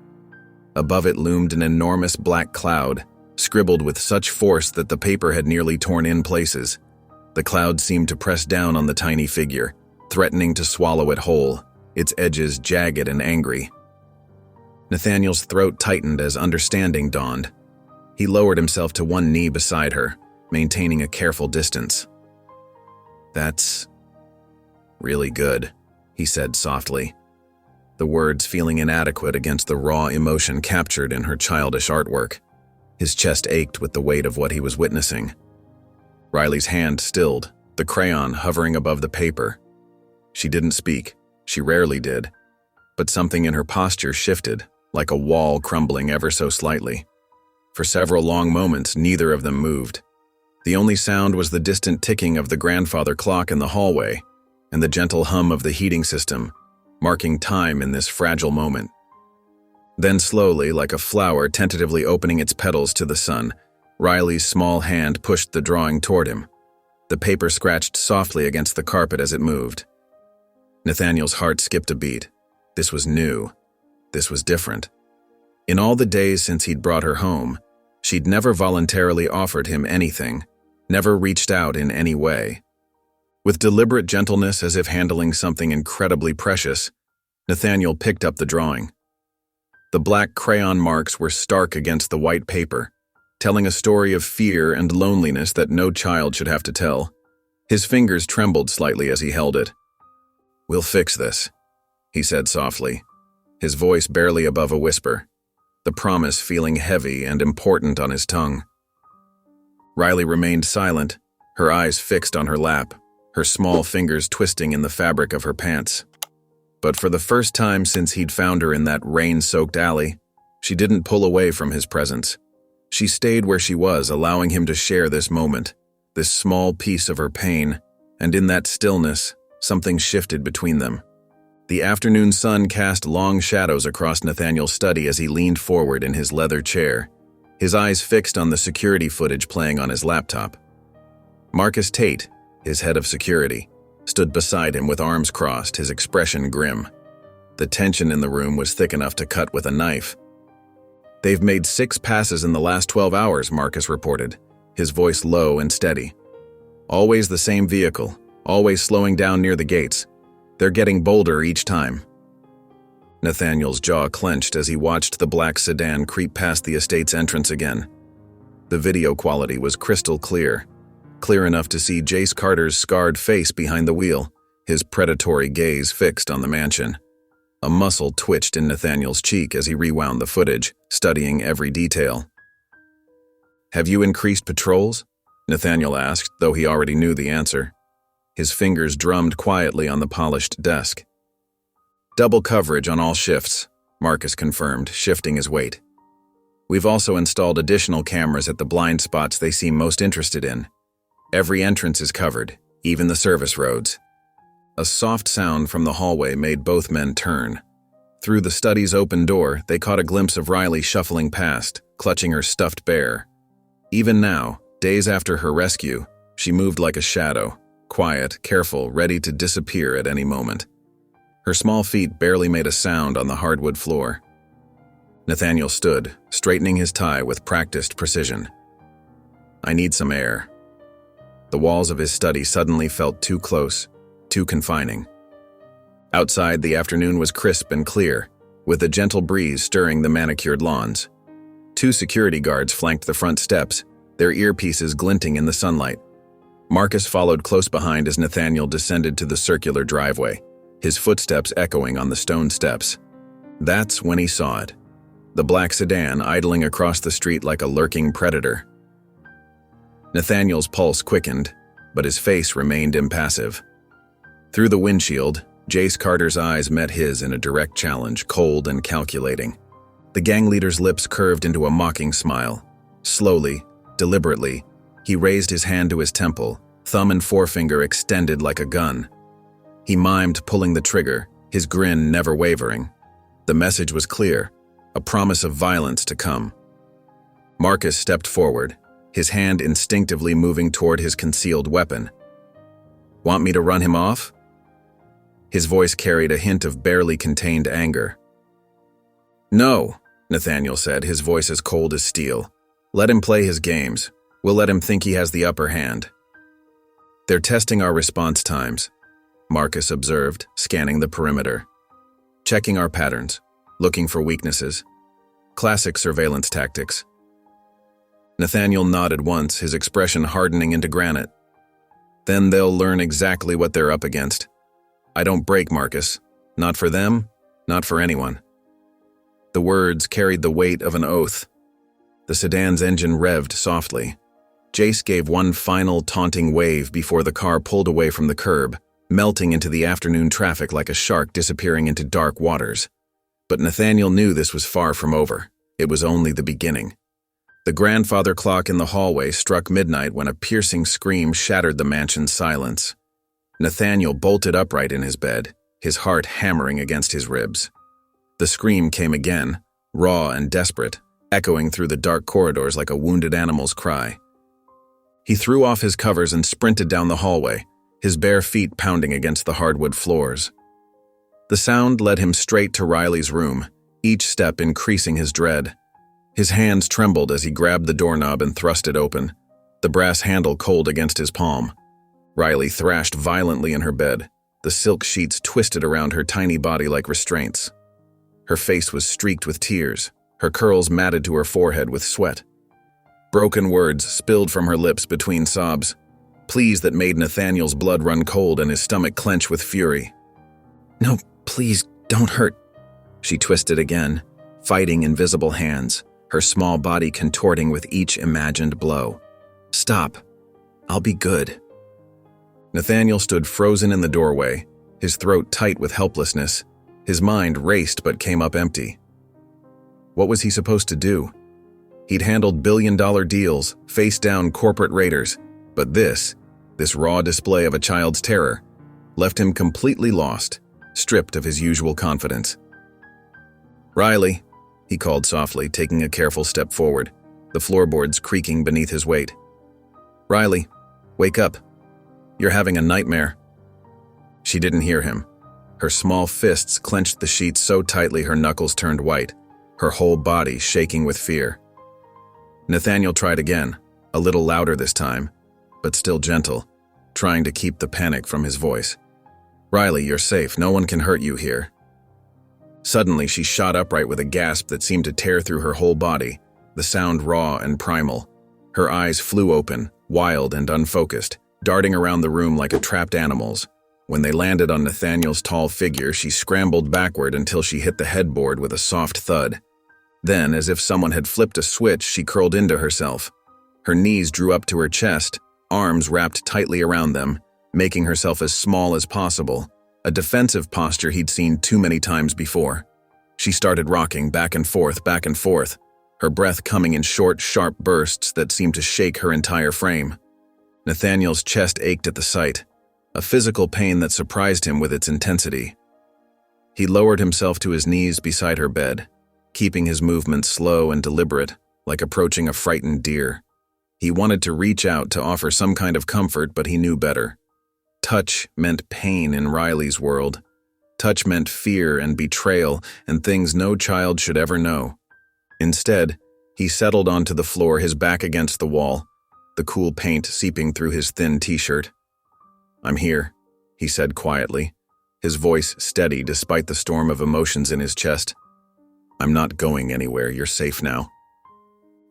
Above it loomed an enormous black cloud, scribbled with such force that the paper had nearly torn in places. The cloud seemed to press down on the tiny figure, threatening to swallow it whole, its edges jagged and angry. Nathaniel's throat tightened as understanding dawned. He lowered himself to one knee beside her, maintaining a careful distance. "That's really good," he said softly, the words feeling inadequate against the raw emotion captured in her childish artwork. His chest ached with the weight of what he was witnessing. Riley's hand stilled, the crayon hovering above the paper. She didn't speak, she rarely did, but something in her posture shifted, like a wall crumbling ever so slightly. For several long moments, neither of them moved. The only sound was the distant ticking of the grandfather clock in the hallway and the gentle hum of the heating system, marking time in this fragile moment. Then slowly, like a flower tentatively opening its petals to the sun, Riley's small hand pushed the drawing toward him. The paper scratched softly against the carpet as it moved. Nathaniel's heart skipped a beat. This was new. This was different. In all the days since he'd brought her home, she'd never voluntarily offered him anything, never reached out in any way. With deliberate gentleness, as if handling something incredibly precious, Nathaniel picked up the drawing. The black crayon marks were stark against the white paper, telling a story of fear and loneliness that no child should have to tell. His fingers trembled slightly as he held it. "We'll fix this," he said softly, his voice barely above a whisper, the promise feeling heavy and important on his tongue. Riley remained silent, her eyes fixed on her lap, her small fingers twisting in the fabric of her pants. But for the first time since he'd found her in that rain-soaked alley, she didn't pull away from his presence. She stayed where she was, allowing him to share this moment, this small piece of her pain, and in that stillness, something shifted between them. The afternoon sun cast long shadows across Nathaniel's study as he leaned forward in his leather chair, his eyes fixed on the security footage playing on his laptop. Marcus Tate, his head of security, stood beside him with arms crossed, his expression grim. The tension in the room was thick enough to cut with a knife. "They've made 6 passes in the last 12 hours, Marcus reported, his voice low and steady. Always the same vehicle, always slowing down near the gates. They're getting bolder each time. Nathaniel's jaw clenched as he watched the black sedan creep past the estate's entrance again. The video quality was crystal clear enough to see Jace Carter's scarred face behind the wheel, his predatory gaze fixed on the mansion. A muscle twitched in Nathaniel's cheek as he rewound the footage, studying every detail. "Have you increased patrols?" Nathaniel asked, though he already knew the answer. His fingers drummed quietly on the polished desk. "Double coverage on all shifts," Marcus confirmed, shifting his weight. "We've also installed additional cameras at the blind spots they seem most interested in. Every entrance is covered, even the service roads." A soft sound from the hallway made both men turn. Through the study's open door, they caught a glimpse of Riley shuffling past, clutching her stuffed bear. Even now, days after her rescue, she moved like a shadow, quiet, careful, ready to disappear at any moment. Her small feet barely made a sound on the hardwood floor. Nathaniel stood, straightening his tie with practiced precision. "I need some air." The walls of his study suddenly felt too close, too confining. Outside, the afternoon was crisp and clear, with a gentle breeze stirring the manicured lawns. 2 security guards flanked the front steps, their earpieces glinting in the sunlight. Marcus followed close behind as Nathaniel descended to the circular driveway, his footsteps echoing on the stone steps. That's when he saw it. The black sedan idling across the street like a lurking predator. Nathaniel's pulse quickened, but his face remained impassive. Through the windshield, Jace Carter's eyes met his in a direct challenge, cold and calculating. The gang leader's lips curved into a mocking smile. Slowly, deliberately, he raised his hand to his temple, thumb and forefinger extended like a gun. He mimed pulling the trigger, his grin never wavering. The message was clear, a promise of violence to come. Marcus stepped forward, his hand instinctively moving toward his concealed weapon. "Want me to run him off?" His voice carried a hint of barely contained anger. "No," Nathaniel said, his voice as cold as steel. "Let him play his games. We'll let him think he has the upper hand." "They're testing our response times," Marcus observed, scanning the perimeter. "Checking our patterns, looking for weaknesses. Classic surveillance tactics." Nathaniel nodded once, his expression hardening into granite. "Then they'll learn exactly what they're up against. I don't break, Marcus. Not for them, not for anyone." The words carried the weight of an oath. The sedan's engine revved softly. Jace gave one final taunting wave before the car pulled away from the curb, melting into the afternoon traffic like a shark disappearing into dark waters. But Nathaniel knew this was far from over. It was only the beginning. The grandfather clock in the hallway struck midnight when a piercing scream shattered the mansion's silence. Nathaniel bolted upright in his bed, his heart hammering against his ribs. The scream came again, raw and desperate, echoing through the dark corridors like a wounded animal's cry. He threw off his covers and sprinted down the hallway, his bare feet pounding against the hardwood floors. The sound led him straight to Riley's room, each step increasing his dread. His hands trembled as he grabbed the doorknob and thrust it open, the brass handle cold against his palm. Riley thrashed violently in her bed, the silk sheets twisted around her tiny body like restraints. Her face was streaked with tears, her curls matted to her forehead with sweat. Broken words spilled from her lips between sobs, pleas that made Nathaniel's blood run cold and his stomach clench with fury. "No, please, don't hurt." She twisted again, fighting invisible hands, her small body contorting with each imagined blow. "Stop. I'll be good." Nathaniel stood frozen in the doorway, his throat tight with helplessness. His mind raced but came up empty. What was he supposed to do? He'd handled billion-dollar deals, faced down corporate raiders, but this raw display of a child's terror, left him completely lost, stripped of his usual confidence. "Riley," he called softly, taking a careful step forward, the floorboards creaking beneath his weight. "Riley, wake up. You're having a nightmare." She didn't hear him. Her small fists clenched the sheets so tightly her knuckles turned white, her whole body shaking with fear. Nathaniel tried again, a little louder this time, but still gentle, trying to keep the panic from his voice. "Riley, you're safe. No one can hurt you here." Suddenly, she shot upright with a gasp that seemed to tear through her whole body, the sound raw and primal. Her eyes flew open, wild and unfocused, darting around the room like a trapped animal's. When they landed on Nathaniel's tall figure, she scrambled backward until she hit the headboard with a soft thud. Then, as if someone had flipped a switch, she curled into herself. Her knees drew up to her chest, arms wrapped tightly around them, making herself as small as possible, a defensive posture he'd seen too many times before. She started rocking back and forth, her breath coming in short, sharp bursts that seemed to shake her entire frame. Nathaniel's chest ached at the sight, a physical pain that surprised him with its intensity. He lowered himself to his knees beside her bed, keeping his movements slow and deliberate, like approaching a frightened deer. He wanted to reach out to offer some kind of comfort, but he knew better. Touch meant pain in Riley's world. Touch meant fear and betrayal and things no child should ever know. Instead, he settled onto the floor, his back against the wall, the cool paint seeping through his thin t-shirt. "I'm here," he said quietly, his voice steady despite the storm of emotions in his chest. "I'm not going anywhere. You're safe now."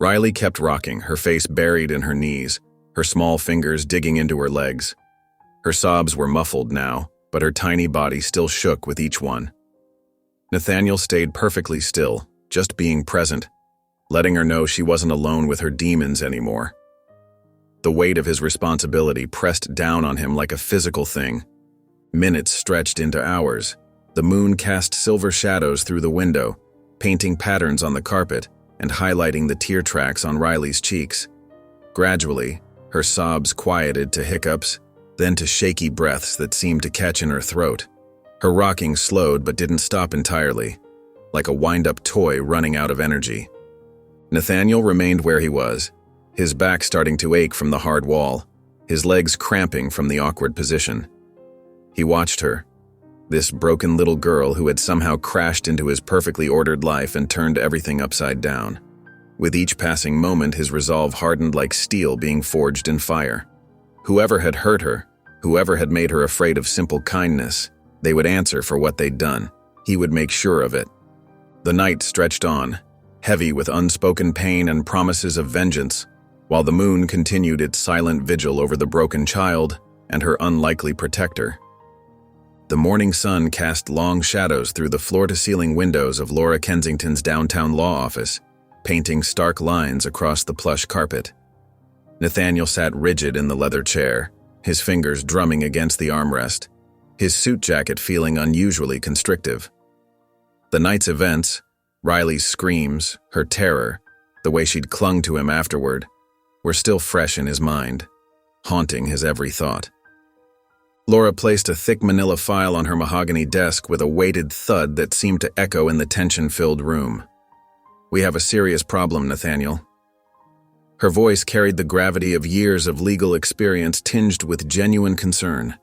Riley kept rocking, her face buried in her knees, her small fingers digging into her legs. Her sobs were muffled now, but her tiny body still shook with each one. Nathaniel stayed perfectly still, just being present, letting her know she wasn't alone with her demons anymore. The weight of his responsibility pressed down on him like a physical thing. Minutes stretched into hours. The moon cast silver shadows through the window, painting patterns on the carpet and highlighting the tear tracks on Riley's cheeks. Gradually, her sobs quieted to hiccups, then to shaky breaths that seemed to catch in her throat. Her rocking slowed but didn't stop entirely, like a wind-up toy running out of energy. Nathaniel remained where he was, his back starting to ache from the hard wall, his legs cramping from the awkward position. He watched her, this broken little girl who had somehow crashed into his perfectly ordered life and turned everything upside down. With each passing moment, his resolve hardened like steel being forged in fire. Whoever had hurt her, whoever had made her afraid of simple kindness, they would answer for what they'd done. He would make sure of it. The night stretched on, heavy with unspoken pain and promises of vengeance, while the moon continued its silent vigil over the broken child and her unlikely protector. The morning sun cast long shadows through the floor-to-ceiling windows of Laura Kensington's downtown law office, painting stark lines across the plush carpet. Nathaniel sat rigid in the leather chair, his fingers drumming against the armrest, his suit jacket feeling unusually constrictive. The night's events, Riley's screams, her terror, the way she'd clung to him afterward, were still fresh in his mind, haunting his every thought. Laura placed a thick manila file on her mahogany desk with a weighted thud that seemed to echo in the tension-filled room. "We have a serious problem, Nathaniel." Her voice carried the gravity of years of legal experience tinged with genuine concern.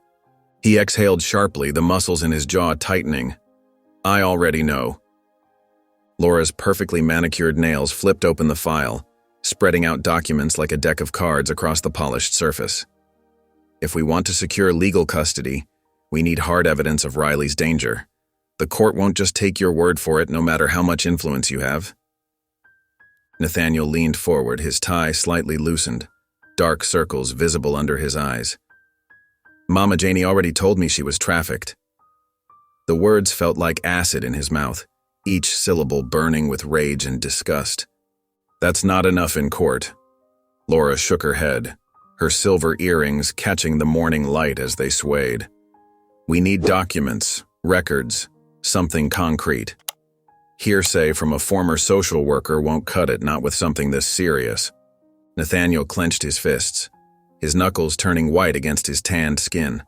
He exhaled sharply, the muscles in his jaw tightening. "I already know." Laura's perfectly manicured nails flipped open the file, spreading out documents like a deck of cards across the polished surface. "If we want to secure legal custody, we need hard evidence of Riley's danger. The court won't just take your word for it, no matter how much influence you have." Nathaniel leaned forward, his tie slightly loosened, dark circles visible under his eyes. "Mama Janie already told me she was trafficked." The words felt like acid in his mouth, each syllable burning with rage and disgust. "That's not enough in court." Laura shook her head, her silver earrings catching the morning light as they swayed. "We need documents, records, something concrete. Hearsay from a former social worker won't cut it, not with something this serious." Nathaniel clenched his fists, his knuckles turning white against his tanned skin.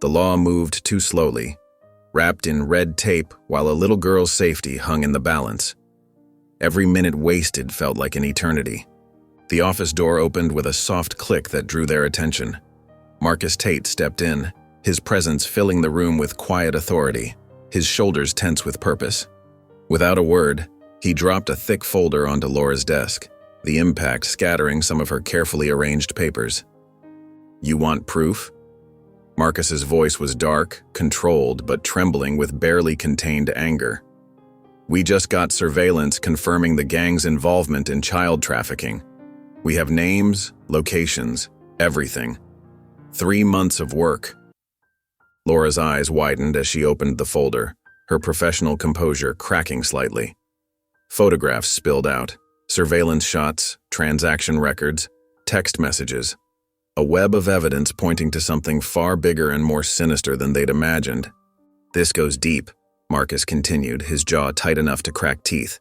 The law moved too slowly, wrapped in red tape while a little girl's safety hung in the balance. Every minute wasted felt like an eternity. The office door opened with a soft click that drew their attention. Marcus Tate stepped in, his presence filling the room with quiet authority, his shoulders tense with purpose. Without a word, he dropped a thick folder onto Laura's desk, the impact scattering some of her carefully arranged papers. You want proof? Marcus's voice was dark, controlled, but trembling with barely contained anger. We just got surveillance confirming the gang's involvement in child trafficking. We have names, locations, everything. 3 months of work. Laura's eyes widened as she opened the folder, her professional composure cracking slightly. Photographs spilled out, surveillance shots, transaction records, text messages. A web of evidence pointing to something far bigger and more sinister than they'd imagined. This goes deep, Marcus continued, his jaw tight enough to crack teeth.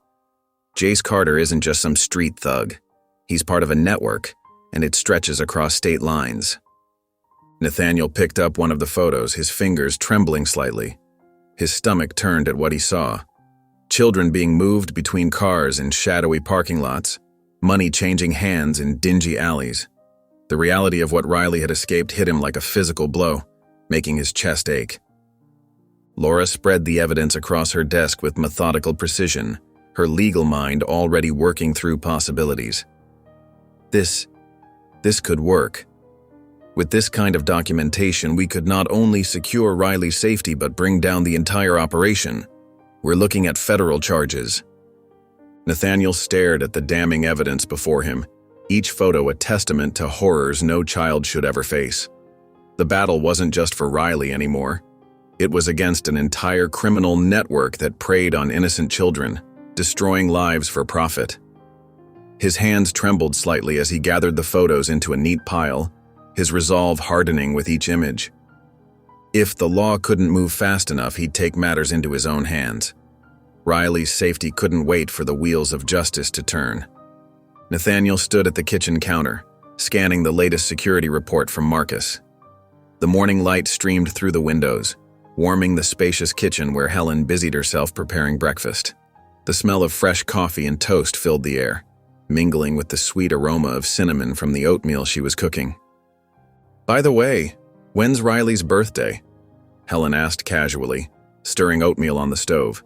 Jace Carter isn't just some street thug. He's part of a network, and it stretches across state lines. Nathaniel picked up one of the photos, his fingers trembling slightly. His stomach turned at what he saw. Children being moved between cars in shadowy parking lots, money changing hands in dingy alleys. The reality of what Riley had escaped hit him like a physical blow, making his chest ache. Laura spread the evidence across her desk with methodical precision, her legal mind already working through possibilities. This could work. With this kind of documentation, we could not only secure Riley's safety but bring down the entire operation. We're looking at federal charges. Nathaniel stared at the damning evidence before him, each photo a testament to horrors no child should ever face. The battle wasn't just for Riley anymore. It was against an entire criminal network that preyed on innocent children, destroying lives for profit. His hands trembled slightly as he gathered the photos into a neat pile, his resolve hardening with each image. If the law couldn't move fast enough, he'd take matters into his own hands. Riley's safety couldn't wait for the wheels of justice to turn. Nathaniel stood at the kitchen counter, scanning the latest security report from Marcus. The morning light streamed through the windows, warming the spacious kitchen where Helen busied herself preparing breakfast. The smell of fresh coffee and toast filled the air, mingling with the sweet aroma of cinnamon from the oatmeal she was cooking. "By the way, when's Riley's birthday?" Helen asked casually, stirring oatmeal on the stove.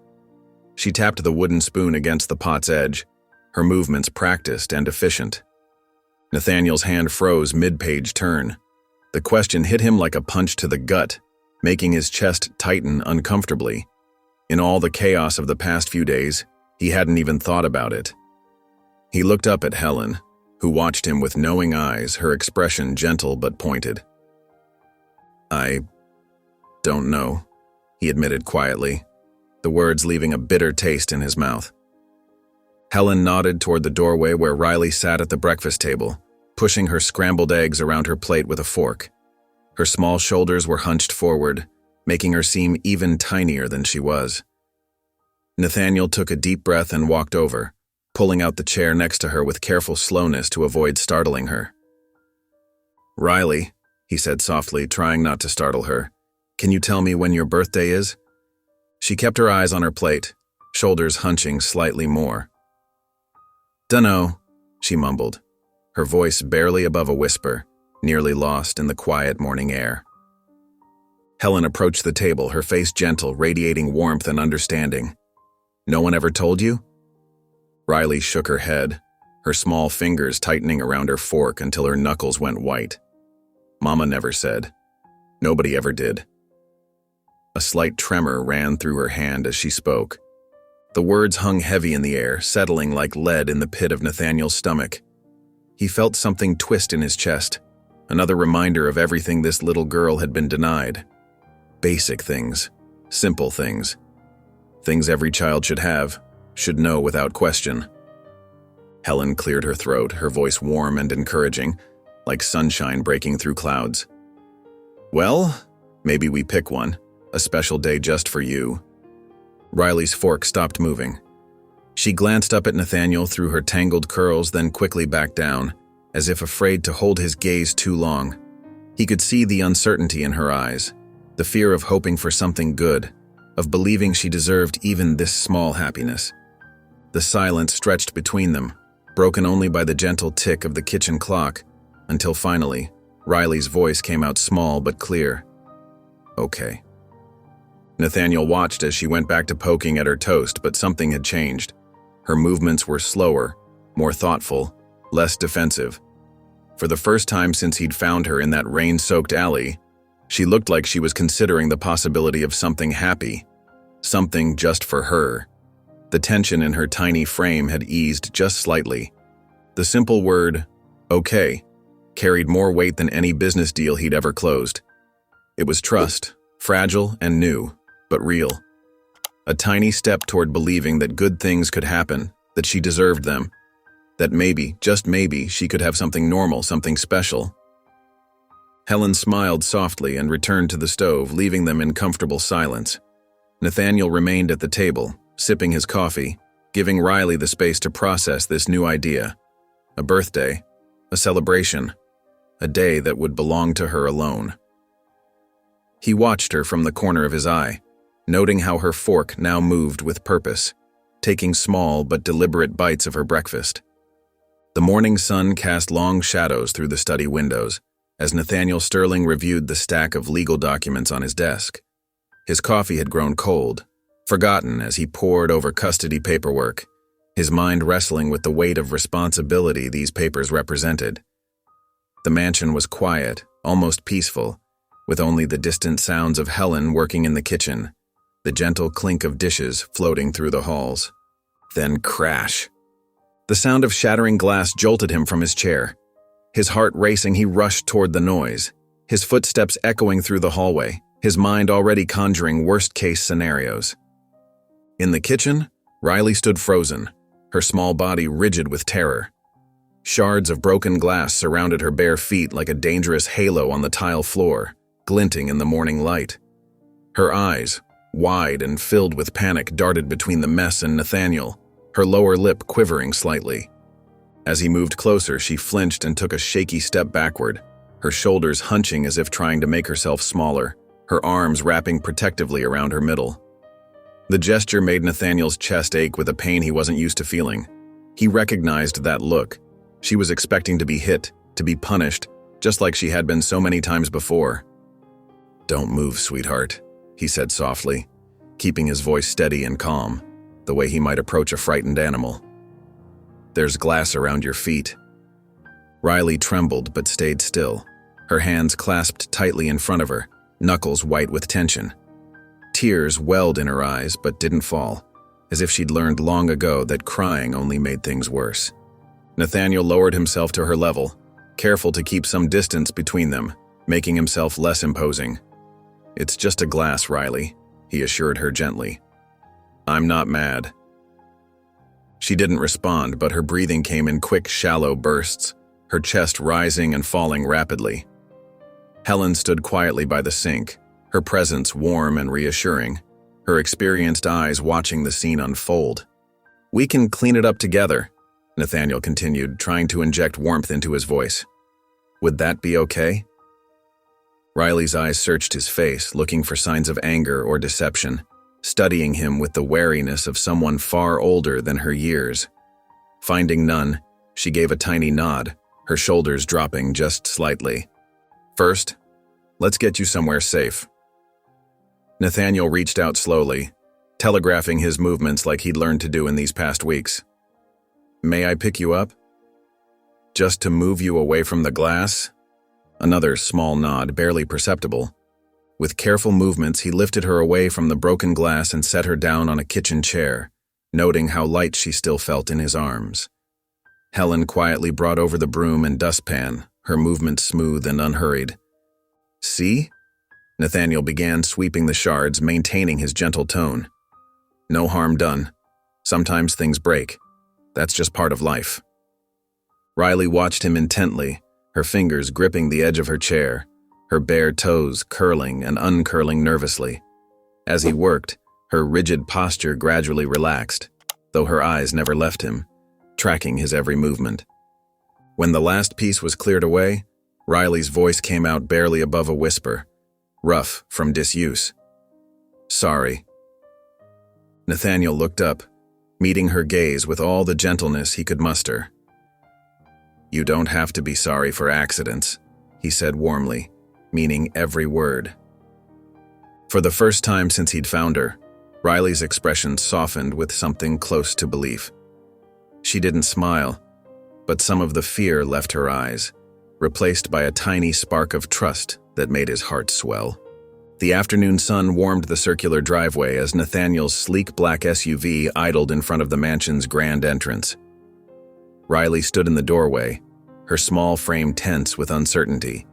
She tapped the wooden spoon against the pot's edge, her movements practiced and efficient. Nathaniel's hand froze mid-page turn. The question hit him like a punch to the gut, making his chest tighten uncomfortably. In all the chaos of the past few days, he hadn't even thought about it. He looked up at Helen, who watched him with knowing eyes, her expression gentle but pointed. "I don't know," he admitted quietly, the words leaving a bitter taste in his mouth. Helen nodded toward the doorway where Riley sat at the breakfast table, pushing her scrambled eggs around her plate with a fork. Her small shoulders were hunched forward, making her seem even tinier than she was. Nathaniel took a deep breath and walked over, pulling out the chair next to her with careful slowness to avoid startling her. "Riley," he said softly, trying not to startle her, "can you tell me when your birthday is?" She kept her eyes on her plate, shoulders hunching slightly more. "Dunno," she mumbled, her voice barely above a whisper, nearly lost in the quiet morning air. Helen approached the table, her face gentle, radiating warmth and understanding. "No one ever told you?" Riley shook her head, her small fingers tightening around her fork until her knuckles went white. "Mama never said. Nobody ever did." A slight tremor ran through her hand as she spoke. The words hung heavy in the air, settling like lead in the pit of Nathaniel's stomach. He felt something twist in his chest, another reminder of everything this little girl had been denied. Basic things, simple things. Things every child should have, should know without question. Helen cleared her throat, her voice warm and encouraging, like sunshine breaking through clouds. "Well, maybe we pick one, a special day just for you." Riley's fork stopped moving. She glanced up at Nathaniel through her tangled curls, then quickly back down, as if afraid to hold his gaze too long. He could see the uncertainty in her eyes, the fear of hoping for something good, of believing she deserved even this small happiness. The silence stretched between them, broken only by the gentle tick of the kitchen clock, until finally, Riley's voice came out small but clear. "Okay." Nathaniel watched as she went back to poking at her toast, but something had changed. Her movements were slower, more thoughtful, less defensive. For the first time since he'd found her in that rain-soaked alley, she looked like she was considering the possibility of something happy, something just for her. The tension in her tiny frame had eased just slightly. The simple word, "okay," carried more weight than any business deal he'd ever closed. It was trust, fragile and new, but real. A tiny step toward believing that good things could happen, that she deserved them, that maybe, just maybe, she could have something normal, something special. Helen smiled softly and returned to the stove, leaving them in comfortable silence. Nathaniel remained at the table, sipping his coffee, giving Riley the space to process this new idea. A birthday, a celebration, a day that would belong to her alone. He watched her from the corner of his eye, noting how her fork now moved with purpose, taking small but deliberate bites of her breakfast. The morning sun cast long shadows through the study windows as Nathaniel Sterling reviewed the stack of legal documents on his desk. His coffee had grown cold, forgotten as he pored over custody paperwork, his mind wrestling with the weight of responsibility these papers represented. The mansion was quiet, almost peaceful, with only the distant sounds of Helen working in the kitchen, the gentle clink of dishes floating through the halls. Then crash. The sound of shattering glass jolted him from his chair. His heart racing, he rushed toward the noise, his footsteps echoing through the hallway, his mind already conjuring worst-case scenarios. In the kitchen, Riley stood frozen, her small body rigid with terror. Shards of broken glass surrounded her bare feet like a dangerous halo on the tile floor, glinting in the morning light. Her eyes, wide and filled with panic, darted between the mess and Nathaniel, her lower lip quivering slightly. As he moved closer, she flinched and took a shaky step backward, her shoulders hunching as if trying to make herself smaller, her arms wrapping protectively around her middle. The gesture made Nathaniel's chest ache with a pain he wasn't used to feeling. He recognized that look. She was expecting to be hit, to be punished, just like she had been so many times before. "Don't move, sweetheart," he said softly, keeping his voice steady and calm, the way he might approach a frightened animal. "There's glass around your feet." Riley trembled but stayed still, her hands clasped tightly in front of her, knuckles white with tension. Tears welled in her eyes but didn't fall, as if she'd learned long ago that crying only made things worse. Nathaniel lowered himself to her level, careful to keep some distance between them, making himself less imposing. "It's just a glass, Riley," he assured her gently. "I'm not mad." She didn't respond, but her breathing came in quick, shallow bursts, her chest rising and falling rapidly. Helen stood quietly by the sink, her presence warm and reassuring, her experienced eyes watching the scene unfold. "We can clean it up together," Nathaniel continued, trying to inject warmth into his voice. "Would that be okay?" Riley's eyes searched his face, looking for signs of anger or deception, studying him with the wariness of someone far older than her years. Finding none, she gave a tiny nod, her shoulders dropping just slightly. "First, let's get you somewhere safe." Nathaniel reached out slowly, telegraphing his movements like he'd learned to do in these past weeks. "May I pick you up?" "Just to move you away from the glass?" Another small nod, barely perceptible. With careful movements, he lifted her away from the broken glass and set her down on a kitchen chair, noting how light she still felt in his arms. Helen quietly brought over the broom and dustpan, her movements smooth and unhurried. "See?" Nathaniel began, sweeping the shards, maintaining his gentle tone. "No harm done. Sometimes things break. That's just part of life." Riley watched him intently, her fingers gripping the edge of her chair, her bare toes curling and uncurling nervously. As he worked, her rigid posture gradually relaxed, though her eyes never left him, tracking his every movement. When the last piece was cleared away, Riley's voice came out barely above a whisper, rough from disuse. "Sorry." Nathaniel looked up, meeting her gaze with all the gentleness he could muster. "You don't have to be sorry for accidents," he said warmly, meaning every word. For the first time since he'd found her, Riley's expression softened with something close to belief. She didn't smile, but some of the fear left her eyes, replaced by a tiny spark of trust that made his heart swell. The afternoon sun warmed the circular driveway as Nathaniel's sleek black SUV idled in front of the mansion's grand entrance. Riley stood in the doorway, her small frame tense with uncertainty.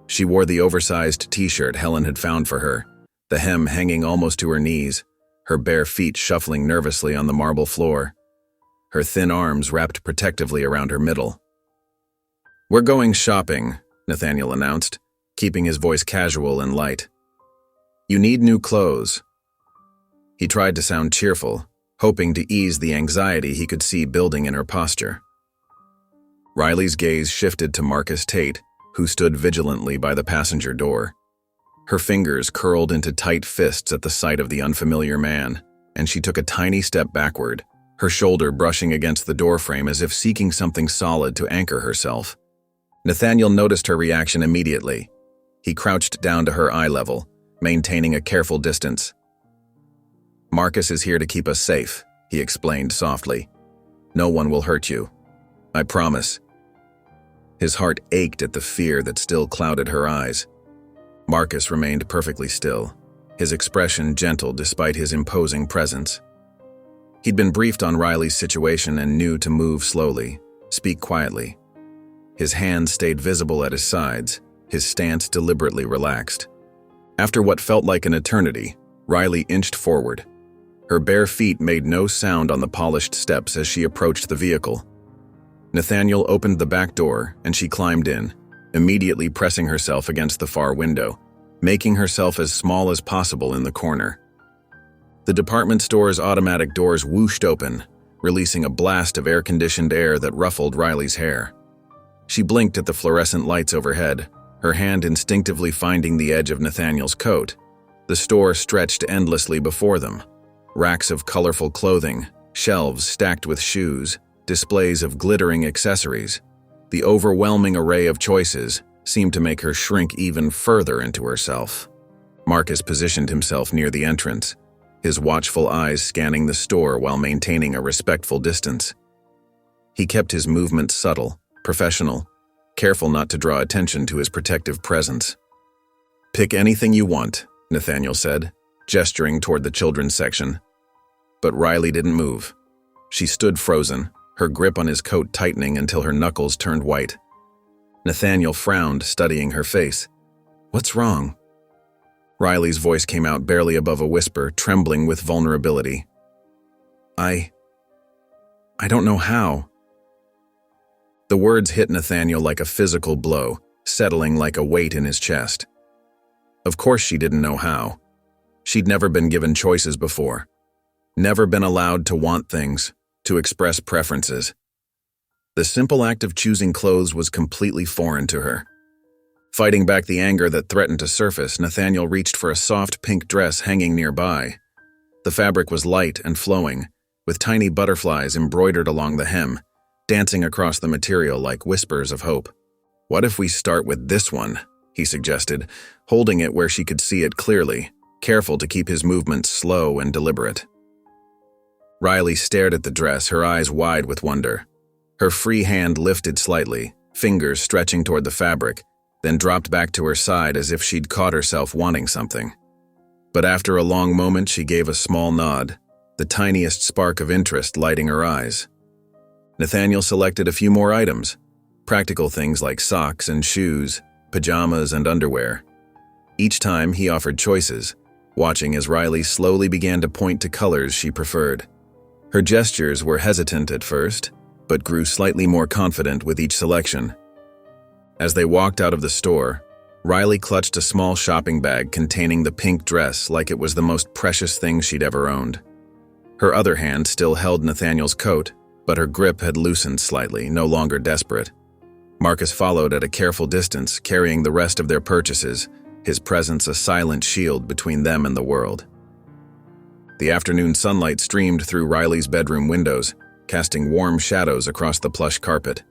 She wore the oversized t-shirt Helen had found for her, the hem hanging almost to her knees, her bare feet shuffling nervously on the marble floor, her thin arms wrapped protectively around her middle. "We're going shopping," Nathaniel announced, keeping his voice casual and light. "You need new clothes." He tried to sound cheerful, hoping to ease the anxiety he could see building in her posture. Riley's gaze shifted to Marcus Tate, who stood vigilantly by the passenger door. Her fingers curled into tight fists at the sight of the unfamiliar man, and she took a tiny step backward, her shoulder brushing against the doorframe as if seeking something solid to anchor herself. Nathaniel noticed her reaction immediately. He crouched down to her eye level, maintaining a careful distance. "Marcus is here to keep us safe," he explained softly. "No one will hurt you. I promise." His heart ached at the fear that still clouded her eyes. Marcus remained perfectly still, his expression gentle despite his imposing presence. He'd been briefed on Riley's situation and knew to move slowly, speak quietly. His hands stayed visible at his sides, his stance deliberately relaxed. After what felt like an eternity, Riley inched forward. Her bare feet made no sound on the polished steps as she approached the vehicle. Nathaniel opened the back door and she climbed in, immediately pressing herself against the far window, making herself as small as possible in the corner. The department store's automatic doors whooshed open, releasing a blast of air-conditioned air that ruffled Riley's hair. She blinked at the fluorescent lights overhead, her hand instinctively finding the edge of Nathaniel's coat. The store stretched endlessly before them. Racks of colorful clothing, shelves stacked with shoes, displays of glittering accessories. The overwhelming array of choices seemed to make her shrink even further into herself. Marcus positioned himself near the entrance, his watchful eyes scanning the store while maintaining a respectful distance. He kept his movements subtle, professional, careful not to draw attention to his protective presence. "Pick anything you want," Nathaniel said, gesturing toward the children's section. But Riley didn't move. She stood frozen, her grip on his coat tightening until her knuckles turned white. Nathaniel frowned, studying her face. "What's wrong?" Riley's voice came out barely above a whisper, trembling with vulnerability. I don't know how." The words hit Nathaniel like a physical blow, settling like a weight in his chest. Of course she didn't know how. She'd never been given choices before. Never been allowed to want things, to express preferences. The simple act of choosing clothes was completely foreign to her. Fighting back the anger that threatened to surface, Nathaniel reached for a soft pink dress hanging nearby. The fabric was light and flowing, with tiny butterflies embroidered along the hem, dancing across the material like whispers of hope. "What if we start with this one?" he suggested, holding it where she could see it clearly, careful to keep his movements slow and deliberate. Riley stared at the dress, her eyes wide with wonder. Her free hand lifted slightly, fingers stretching toward the fabric, then dropped back to her side as if she'd caught herself wanting something. But after a long moment, she gave a small nod, the tiniest spark of interest lighting her eyes. Nathaniel selected a few more items, practical things like socks and shoes, pajamas and underwear. Each time he offered choices, watching as Riley slowly began to point to colors she preferred. Her gestures were hesitant at first, but grew slightly more confident with each selection. As they walked out of the store, Riley clutched a small shopping bag containing the pink dress like it was the most precious thing she'd ever owned. Her other hand still held Nathaniel's coat, but her grip had loosened slightly, no longer desperate. Marcus followed at a careful distance, carrying the rest of their purchases, his presence a silent shield between them and the world. The afternoon sunlight streamed through Riley's bedroom windows, casting warm shadows across the plush carpet.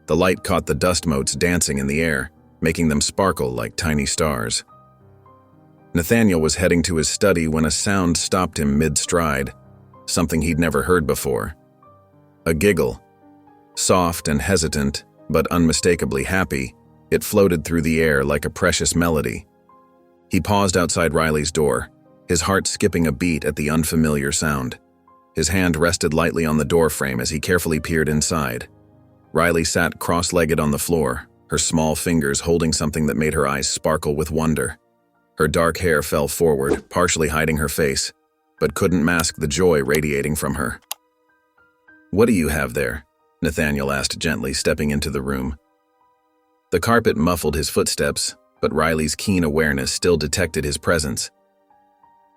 The light caught the dust motes dancing in the air, making them sparkle like tiny stars. Nathaniel was heading to his study when a sound stopped him mid-stride, something he'd never heard before. A giggle, soft and hesitant, but unmistakably happy, it floated through the air like a precious melody. He paused outside Riley's door, his heart skipping a beat at the unfamiliar sound. His hand rested lightly on the door frame as he carefully peered inside. Riley sat cross-legged on the floor, her small fingers holding something that made her eyes sparkle with wonder. Her dark hair fell forward, partially hiding her face, but couldn't mask the joy radiating from her. "What do you have there?" Nathaniel asked gently, stepping into the room. The carpet muffled his footsteps, but Riley's keen awareness still detected his presence.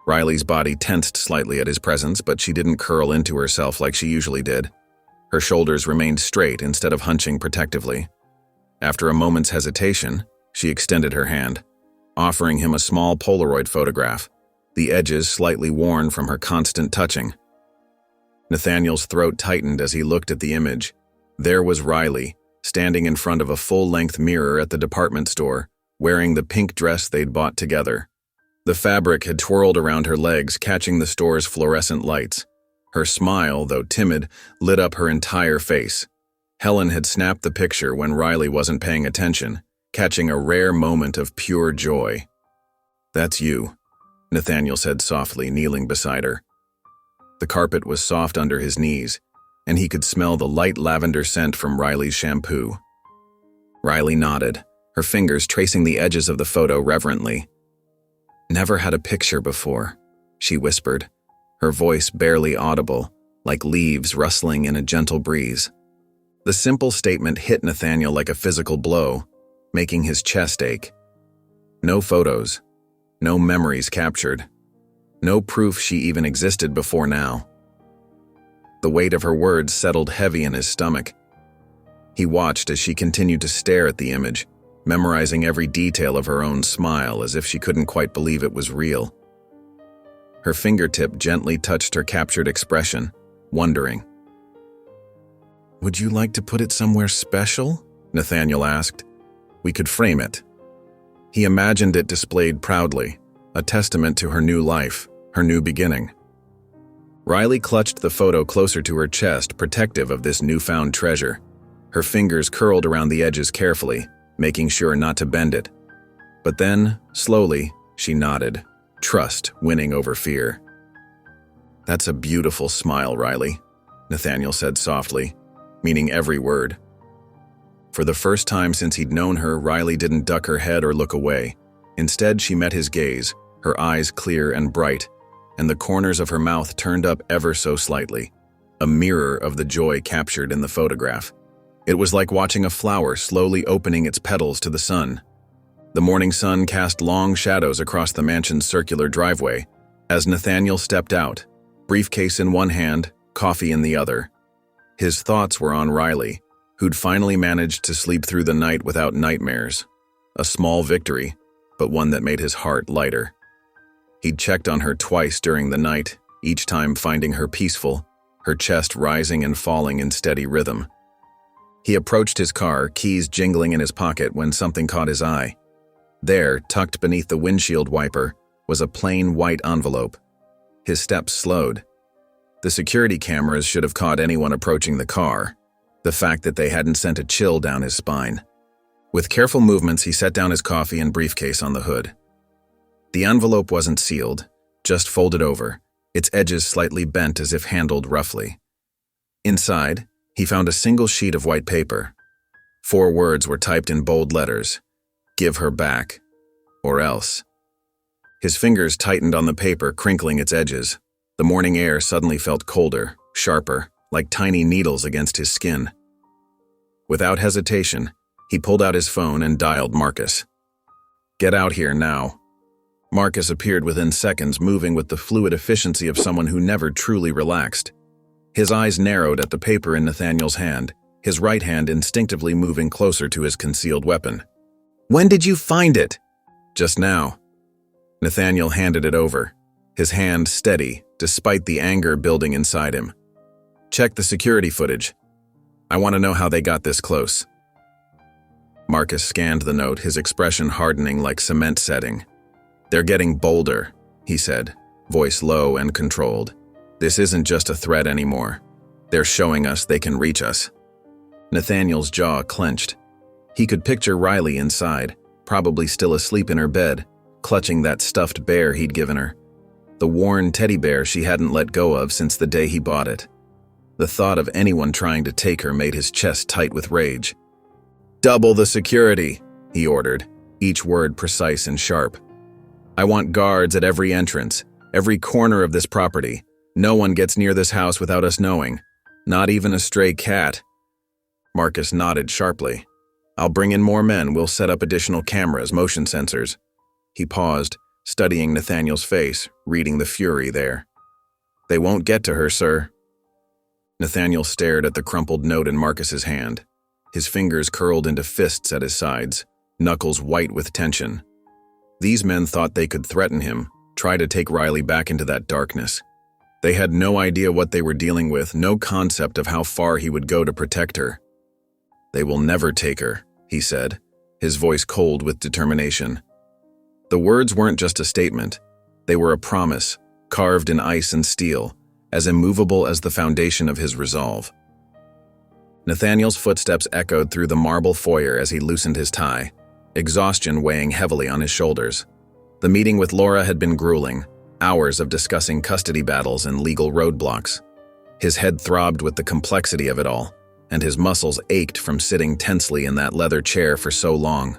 Riley's body tensed slightly at his presence, but she didn't curl into herself like she usually did. Her shoulders remained straight instead of hunching protectively. After a moment's hesitation, she extended her hand, offering him a small Polaroid photograph, the edges slightly worn from her constant touching. Nathaniel's throat tightened as he looked at the image. There was Riley, standing in front of a full-length mirror at the department store, wearing the pink dress they'd bought together. The fabric had twirled around her legs, catching the store's fluorescent lights. Her smile, though timid, lit up her entire face. Helen had snapped the picture when Riley wasn't paying attention, catching a rare moment of pure joy. "That's you," Nathaniel said softly, kneeling beside her. The carpet was soft under his knees, and he could smell the light lavender scent from Riley's shampoo. Riley nodded, her fingers tracing the edges of the photo reverently. "Never had a picture before," she whispered, her voice barely audible, like leaves rustling in a gentle breeze. The simple statement hit Nathaniel like a physical blow, making his chest ache. No photos, no memories captured, no proof she even existed before now. The weight of her words settled heavy in his stomach. He watched as she continued to stare at the image, memorizing every detail of her own smile as if she couldn't quite believe it was real. Her fingertip gently touched her captured expression, wondering. "Would you like to put it somewhere special?" Nathaniel asked. "We could frame it." He imagined it displayed proudly, a testament to her new life, her new beginning. Riley clutched the photo closer to her chest, protective of this newfound treasure. Her fingers curled around the edges carefully, making sure not to bend it. But then, slowly, she nodded, trust winning over fear. "That's a beautiful smile, Riley," Nathaniel said softly, meaning every word. For the first time since he'd known her, Riley didn't duck her head or look away. Instead, she met his gaze, her eyes clear and bright, and the corners of her mouth turned up ever so slightly, a mirror of the joy captured in the photograph. It was like watching a flower slowly opening its petals to the sun. The morning sun cast long shadows across the mansion's circular driveway as Nathaniel stepped out, briefcase in one hand, coffee in the other. His thoughts were on Riley, who'd finally managed to sleep through the night without nightmares. A small victory, but one that made his heart lighter. He'd checked on her twice during the night, each time finding her peaceful, her chest rising and falling in steady rhythm. He approached his car, keys jingling in his pocket, when something caught his eye. There, tucked beneath the windshield wiper, was a plain white envelope. His steps slowed. The security cameras should have caught anyone approaching the car, the fact that they hadn't sent a chill down his spine. With careful movements, he set down his coffee and briefcase on the hood. The envelope wasn't sealed, just folded over, its edges slightly bent as if handled roughly. Inside, he found a single sheet of white paper. 4 words were typed in bold letters: "Give her back, or else." His fingers tightened on the paper, crinkling its edges. The morning air suddenly felt colder, sharper, like tiny needles against his skin. Without hesitation, he pulled out his phone and dialed Marcus. "Get out here now." Marcus appeared within seconds, moving with the fluid efficiency of someone who never truly relaxed. His eyes narrowed at the paper in Nathaniel's hand, his right hand instinctively moving closer to his concealed weapon. "When did you find it?" "Just now." Nathaniel handed it over, his hand steady, despite the anger building inside him. "Check the security footage. I want to know how they got this close." Marcus scanned the note, his expression hardening like cement setting. "They're getting bolder," he said, voice low and controlled. "This isn't just a threat anymore. They're showing us they can reach us." Nathaniel's jaw clenched. He could picture Riley inside, probably still asleep in her bed, clutching that stuffed bear he'd given her. The worn teddy bear she hadn't let go of since the day he bought it. The thought of anyone trying to take her made his chest tight with rage. "Double the security," he ordered, each word precise and sharp. "I want guards at every entrance, every corner of this property. No one gets near this house without us knowing. Not even a stray cat." Marcus nodded sharply. "I'll bring in more men. We'll set up additional cameras, motion sensors." He paused, studying Nathaniel's face, reading the fury there. "They won't get to her, sir." Nathaniel stared at the crumpled note in Marcus's hand. His fingers curled into fists at his sides, knuckles white with tension. These men thought they could threaten him, try to take Riley back into that darkness. They had no idea what they were dealing with, no concept of how far he would go to protect her. "They will never take her," he said, his voice cold with determination. The words weren't just a statement. They were a promise, carved in ice and steel, as immovable as the foundation of his resolve. Nathaniel's footsteps echoed through the marble foyer as he loosened his tie, exhaustion weighing heavily on his shoulders. The meeting with Laura had been grueling, hours of discussing custody battles and legal roadblocks. His head throbbed with the complexity of it all, and his muscles ached from sitting tensely in that leather chair for so long.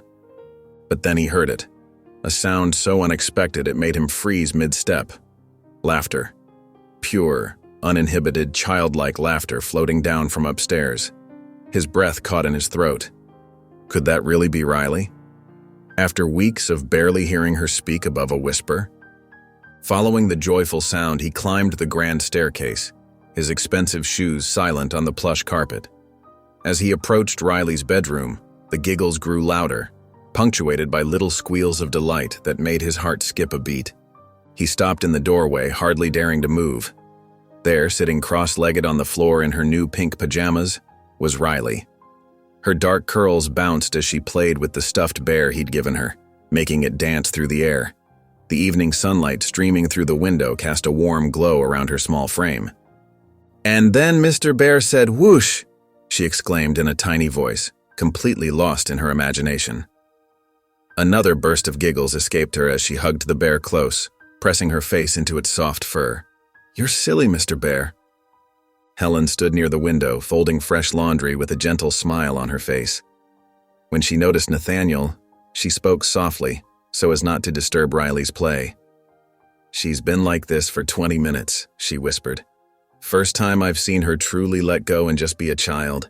But then he heard it, a sound so unexpected it made him freeze mid-step. Laughter. Pure, uninhibited, childlike laughter floating down from upstairs. His breath caught in his throat. Could that really be Riley? After weeks of barely hearing her speak above a whisper? Following the joyful sound, he climbed the grand staircase, his expensive shoes silent on the plush carpet. As he approached Riley's bedroom, the giggles grew louder, punctuated by little squeals of delight that made his heart skip a beat. He stopped in the doorway, hardly daring to move. There, sitting cross-legged on the floor in her new pink pajamas, was Riley. Her dark curls bounced as she played with the stuffed bear he'd given her, making it dance through the air. The evening sunlight streaming through the window cast a warm glow around her small frame. "And then Mr. Bear said whoosh," she exclaimed in a tiny voice, completely lost in her imagination. Another burst of giggles escaped her as she hugged the bear close, pressing her face into its soft fur. "You're silly, Mr. Bear." Helen stood near the window, folding fresh laundry with a gentle smile on her face. When she noticed Nathaniel, she spoke softly, so as not to disturb Riley's play. "She's been like this for 20 minutes, she whispered. "First time I've seen her truly let go and just be a child.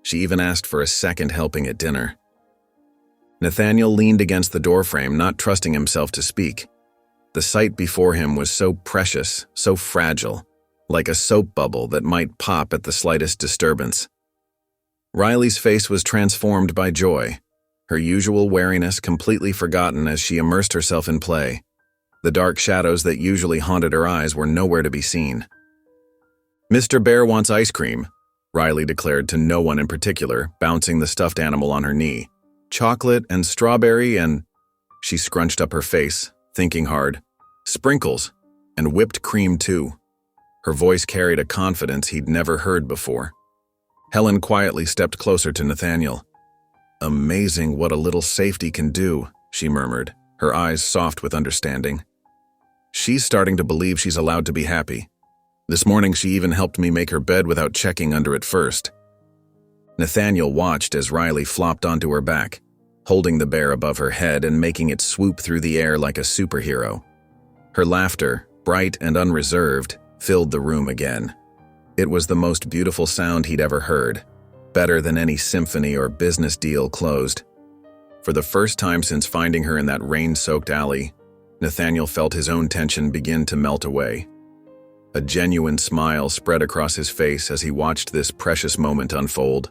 She even asked for a second helping at dinner." Nathaniel leaned against the doorframe, not trusting himself to speak. The sight before him was so precious, so fragile, like a soap bubble that might pop at the slightest disturbance. Riley's face was transformed by joy, her usual wariness completely forgotten as she immersed herself in play. The dark shadows that usually haunted her eyes were nowhere to be seen. "Mr. Bear wants ice cream," Riley declared to no one in particular, bouncing the stuffed animal on her knee. "Chocolate and strawberry and—" She scrunched up her face, thinking hard. "Sprinkles, and whipped cream too." Her voice carried a confidence he'd never heard before. Helen quietly stepped closer to Nathaniel. "Amazing what a little safety can do," she murmured, her eyes soft with understanding. "She's starting to believe she's allowed to be happy. This morning she even helped me make her bed without checking under it first." Nathaniel watched as Riley flopped onto her back, holding the bear above her head and making it swoop through the air like a superhero. Her laughter, bright and unreserved, filled the room again. It was the most beautiful sound he'd ever heard, better than any symphony or business deal closed. For the first time since finding her in that rain-soaked alley, Nathaniel felt his own tension begin to melt away. A genuine smile spread across his face as he watched this precious moment unfold.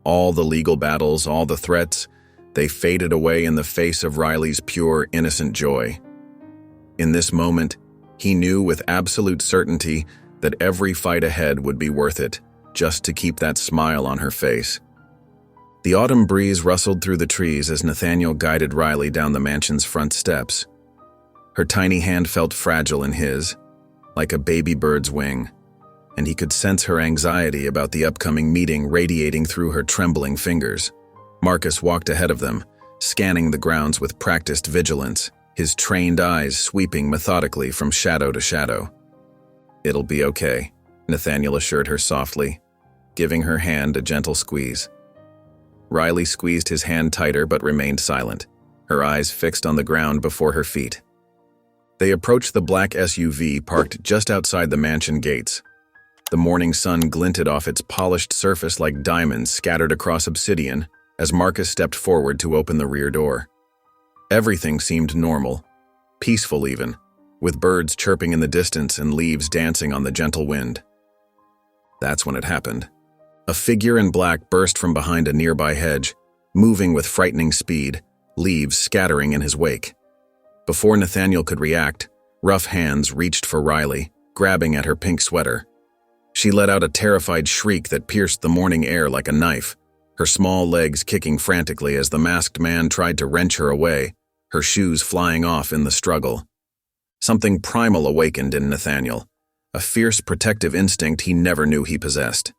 All the legal battles, all the threats, they faded away in the face of Riley's pure, innocent joy. In this moment, he knew with absolute certainty that every fight ahead would be worth it, just to keep that smile on her face. The autumn breeze rustled through the trees as Nathaniel guided Riley down the mansion's front steps. Her tiny hand felt fragile in his, like a baby bird's wing. and he could sense her anxiety about the upcoming meeting radiating through her trembling fingers. Marcus walked ahead of them, scanning the grounds with practiced vigilance, his trained eyes sweeping methodically from shadow to shadow. "It'll be okay," Nathaniel assured her softly, giving her hand a gentle squeeze. Riley squeezed his hand tighter but remained silent, her eyes fixed on the ground before her feet. They approached the black SUV parked just outside the mansion gates. The morning sun glinted off its polished surface like diamonds scattered across obsidian as Marcus stepped forward to open the rear door. Everything seemed normal, peaceful even, with birds chirping in the distance and leaves dancing on the gentle wind. That's when it happened. A figure in black burst from behind a nearby hedge, moving with frightening speed, leaves scattering in his wake. Before Nathaniel could react, rough hands reached for Riley, grabbing at her pink sweater. She let out a terrified shriek that pierced the morning air like a knife, her small legs kicking frantically as the masked man tried to wrench her away, her shoes flying off in the struggle. Something primal awakened in Nathaniel, a fierce protective instinct he never knew he possessed.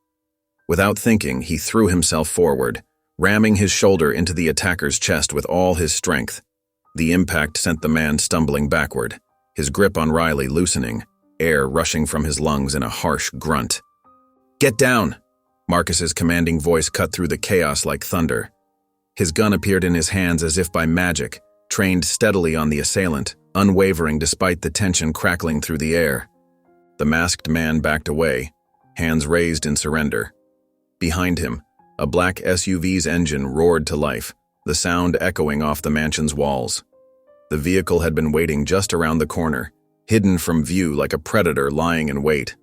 Without thinking, he threw himself forward, ramming his shoulder into the attacker's chest with all his strength. The impact sent the man stumbling backward, his grip on Riley loosening, air rushing from his lungs in a harsh grunt. "Get down!" Marcus's commanding voice cut through the chaos like thunder. His gun appeared in his hands as if by magic, trained steadily on the assailant, unwavering despite the tension crackling through the air. The masked man backed away, hands raised in surrender. Behind him, a black SUV's engine roared to life, the sound echoing off the mansion's walls. The vehicle had been waiting just around the corner, hidden from view like a predator lying in wait.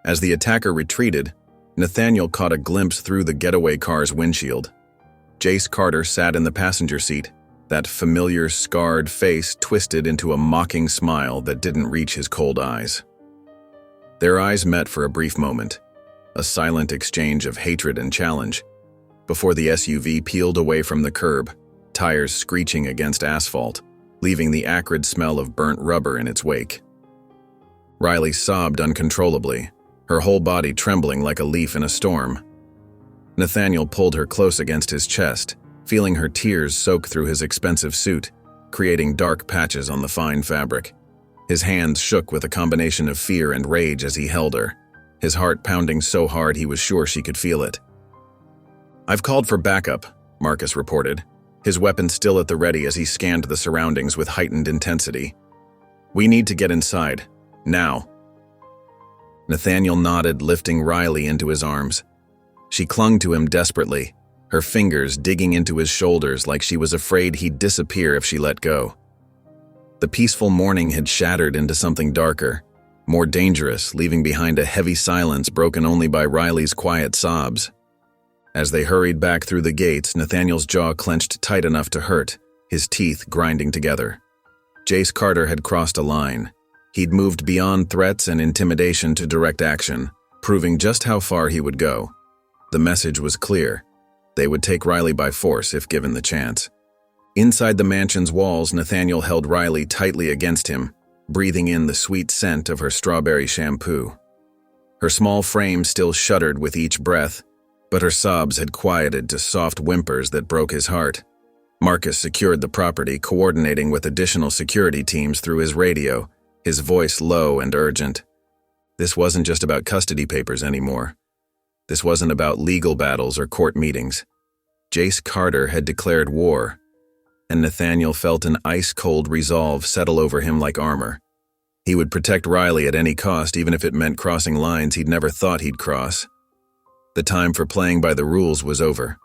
As the attacker retreated, Nathaniel caught a glimpse through the getaway car's windshield. Jace Carter sat in the passenger seat, that familiar, scarred face twisted into a mocking smile that didn't reach his cold eyes. Their eyes met for a brief moment, a silent exchange of hatred and challenge, before the SUV peeled away from the curb, tires screeching against asphalt, leaving the acrid smell of burnt rubber in its wake. Riley sobbed uncontrollably, her whole body trembling like a leaf in a storm. Nathaniel pulled her close against his chest, feeling her tears soak through his expensive suit, creating dark patches on the fine fabric. His hands shook with a combination of fear and rage as he held her, his heart pounding so hard he was sure she could feel it. "I've called for backup," Marcus reported, his weapon still at the ready as he scanned the surroundings with heightened intensity. "We need to get inside. Now." Nathaniel nodded, lifting Riley into his arms. She clung to him desperately, her fingers digging into his shoulders like she was afraid he'd disappear if she let go. The peaceful morning had shattered into something darker, more dangerous, leaving behind a heavy silence broken only by Riley's quiet sobs. As they hurried back through the gates, Nathaniel's jaw clenched tight enough to hurt, his teeth grinding together. Jace Carter had crossed a line. He'd moved beyond threats and intimidation to direct action, proving just how far he would go. The message was clear. They would take Riley by force if given the chance. Inside the mansion's walls, Nathaniel held Riley tightly against him, breathing in the sweet scent of her strawberry shampoo. Her small frame still shuddered with each breath, but her sobs had quieted to soft whimpers that broke his heart. Marcus secured the property, coordinating with additional security teams through his radio, his voice low and urgent. This wasn't just about custody papers anymore. This wasn't about legal battles or court meetings. Jace Carter had declared war, and Nathaniel felt an ice-cold resolve settle over him like armor. He would protect Riley at any cost, even if it meant crossing lines he'd never thought he'd cross. The time for playing by the rules was over.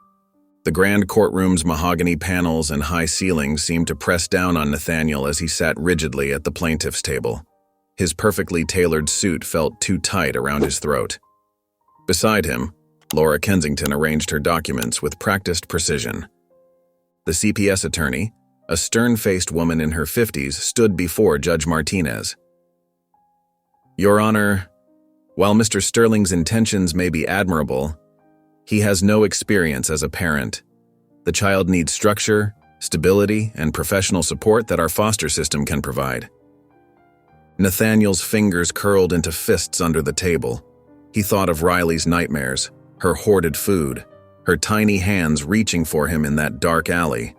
The grand courtroom's mahogany panels and high ceilings seemed to press down on Nathaniel as he sat rigidly at the plaintiff's table. His perfectly tailored suit felt too tight around his throat. Beside him, Laura Kensington arranged her documents with practiced precision. The CPS attorney, a stern-faced woman in her 50s, stood before Judge Martinez. "Your Honor, while Mr. Sterling's intentions may be admirable, he has no experience as a parent. The child needs structure, stability, and professional support that our foster system can provide." Nathaniel's fingers curled into fists under the table. He thought of Riley's nightmares, her hoarded food, her tiny hands reaching for him in that dark alley.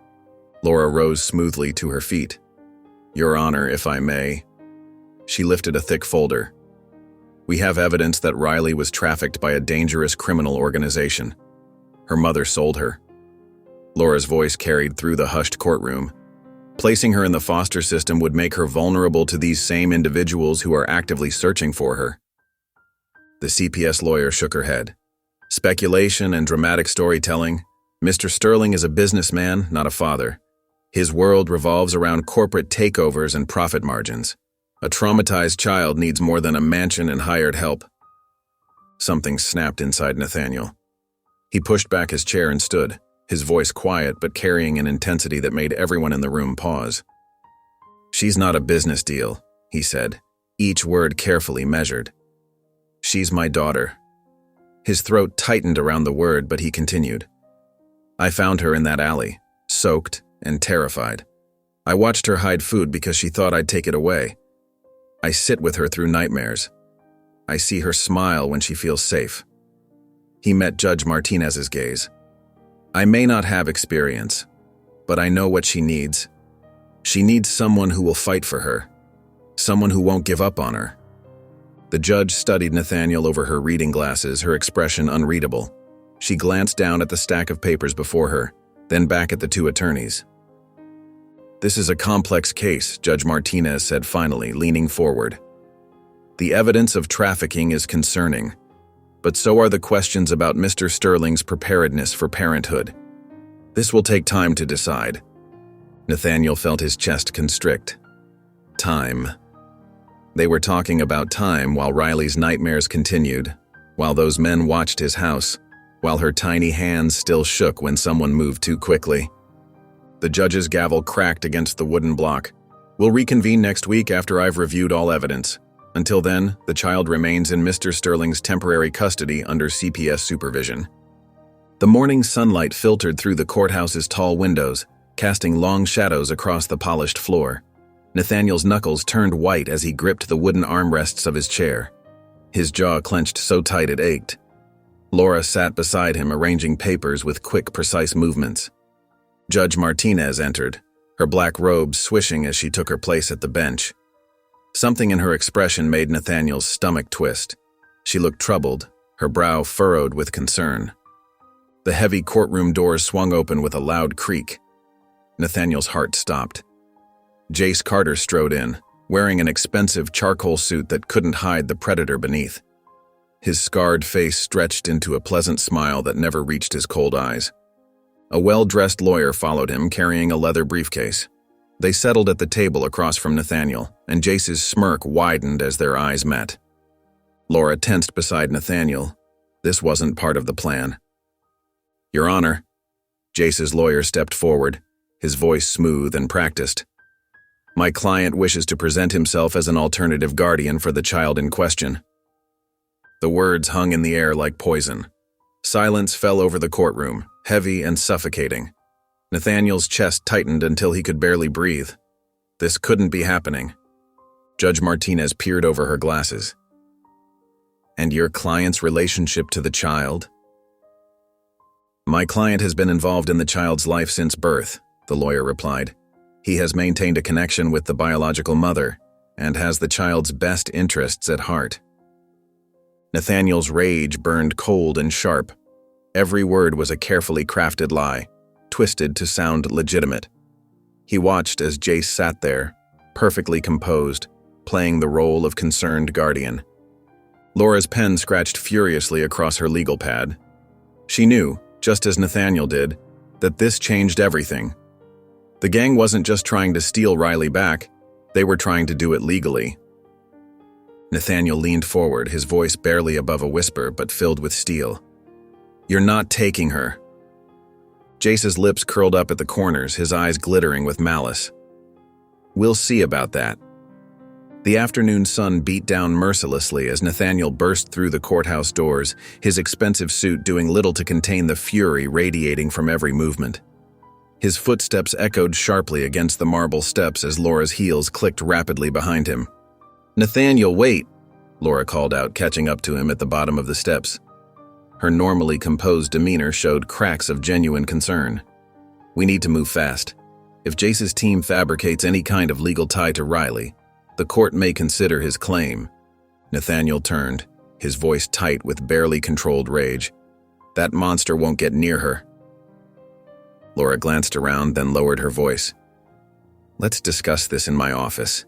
Laura rose smoothly to her feet. "Your Honor, if I may." She lifted a thick folder. "We have evidence that Riley was trafficked by a dangerous criminal organization. Her mother sold her." Laura's voice carried through the hushed courtroom. Placing her in the foster system would make her vulnerable to these same individuals who are actively searching for her. The CPS lawyer shook her head. "Speculation and dramatic storytelling. Mr. Sterling is a businessman, not a father. His world revolves around corporate takeovers and profit margins. A traumatized child needs more than a mansion and hired help." Something snapped inside Nathaniel. He pushed back his chair and stood, his voice quiet but carrying an intensity that made everyone in the room pause. "She's not a business deal," he said, each word carefully measured. "She's my daughter." His throat tightened around the word, but he continued. "I found her in that alley, soaked and terrified. I watched her hide food because she thought I'd take it away. I sit with her through nightmares. I see her smile when she feels safe." He met Judge Martinez's gaze. "I may not have experience, but I know what she needs. She needs someone who will fight for her, someone who won't give up on her." The judge studied Nathaniel over her reading glasses, her expression unreadable. She glanced down at the stack of papers before her, then back at the two attorneys. "This is a complex case," Judge Martinez said finally, leaning forward. "The evidence of trafficking is concerning, but so are the questions about Mr. Sterling's preparedness for parenthood. This will take time to decide." Nathaniel felt his chest constrict. Time. They were talking about time while Riley's nightmares continued, while those men watched his house, while her tiny hands still shook when someone moved too quickly. The judge's gavel cracked against the wooden block. "We'll reconvene next week after I've reviewed all evidence. Until then, the child remains in Mr. Sterling's temporary custody under CPS supervision." The morning sunlight filtered through the courthouse's tall windows, casting long shadows across the polished floor. Nathaniel's knuckles turned white as he gripped the wooden armrests of his chair. His jaw clenched so tight it ached. Laura sat beside him, arranging papers with quick, precise movements. Judge Martinez entered, her black robe swishing as she took her place at the bench. Something in her expression made Nathaniel's stomach twist. She looked troubled, her brow furrowed with concern. The heavy courtroom doors swung open with a loud creak. Nathaniel's heart stopped. Jace Carter strode in, wearing an expensive charcoal suit that couldn't hide the predator beneath. His scarred face stretched into a pleasant smile that never reached his cold eyes. A well-dressed lawyer followed him, carrying a leather briefcase. They settled at the table across from Nathaniel, and Jace's smirk widened as their eyes met. Laura tensed beside Nathaniel. This wasn't part of the plan. "Your Honor." Jace's lawyer stepped forward, his voice smooth and practiced. "My client wishes to present himself as an alternative guardian for the child in question." The words hung in the air like poison. Silence fell over the courtroom, heavy and suffocating. Nathaniel's chest tightened until he could barely breathe. This couldn't be happening. Judge Martinez peered over her glasses. "And your client's relationship to the child?" "My client has been involved in the child's life since birth," the lawyer replied. "He has maintained a connection with the biological mother and has the child's best interests at heart." Nathaniel's rage burned cold and sharp. Every word was a carefully crafted lie, twisted to sound legitimate. He watched as Jace sat there, perfectly composed, playing the role of concerned guardian. Laura's pen scratched furiously across her legal pad. She knew, just as Nathaniel did, that this changed everything. The gang wasn't just trying to steal Riley back, they were trying to do it legally. Nathaniel leaned forward, his voice barely above a whisper but filled with steel. "You're not taking her." Jace's lips curled up at the corners, his eyes glittering with malice. "We'll see about that." The afternoon sun beat down mercilessly as Nathaniel burst through the courthouse doors, his expensive suit doing little to contain the fury radiating from every movement. His footsteps echoed sharply against the marble steps as Laura's heels clicked rapidly behind him. "Nathaniel, wait!" Laura called out, catching up to him at the bottom of the steps. Her normally composed demeanor showed cracks of genuine concern. We need to move fast. If Jace's team fabricates any kind of legal tie to Riley, the court may consider his claim. Nathaniel turned, his voice tight with barely controlled rage. That monster won't get near her. Laura glanced around, then lowered her voice. Let's discuss this in my office.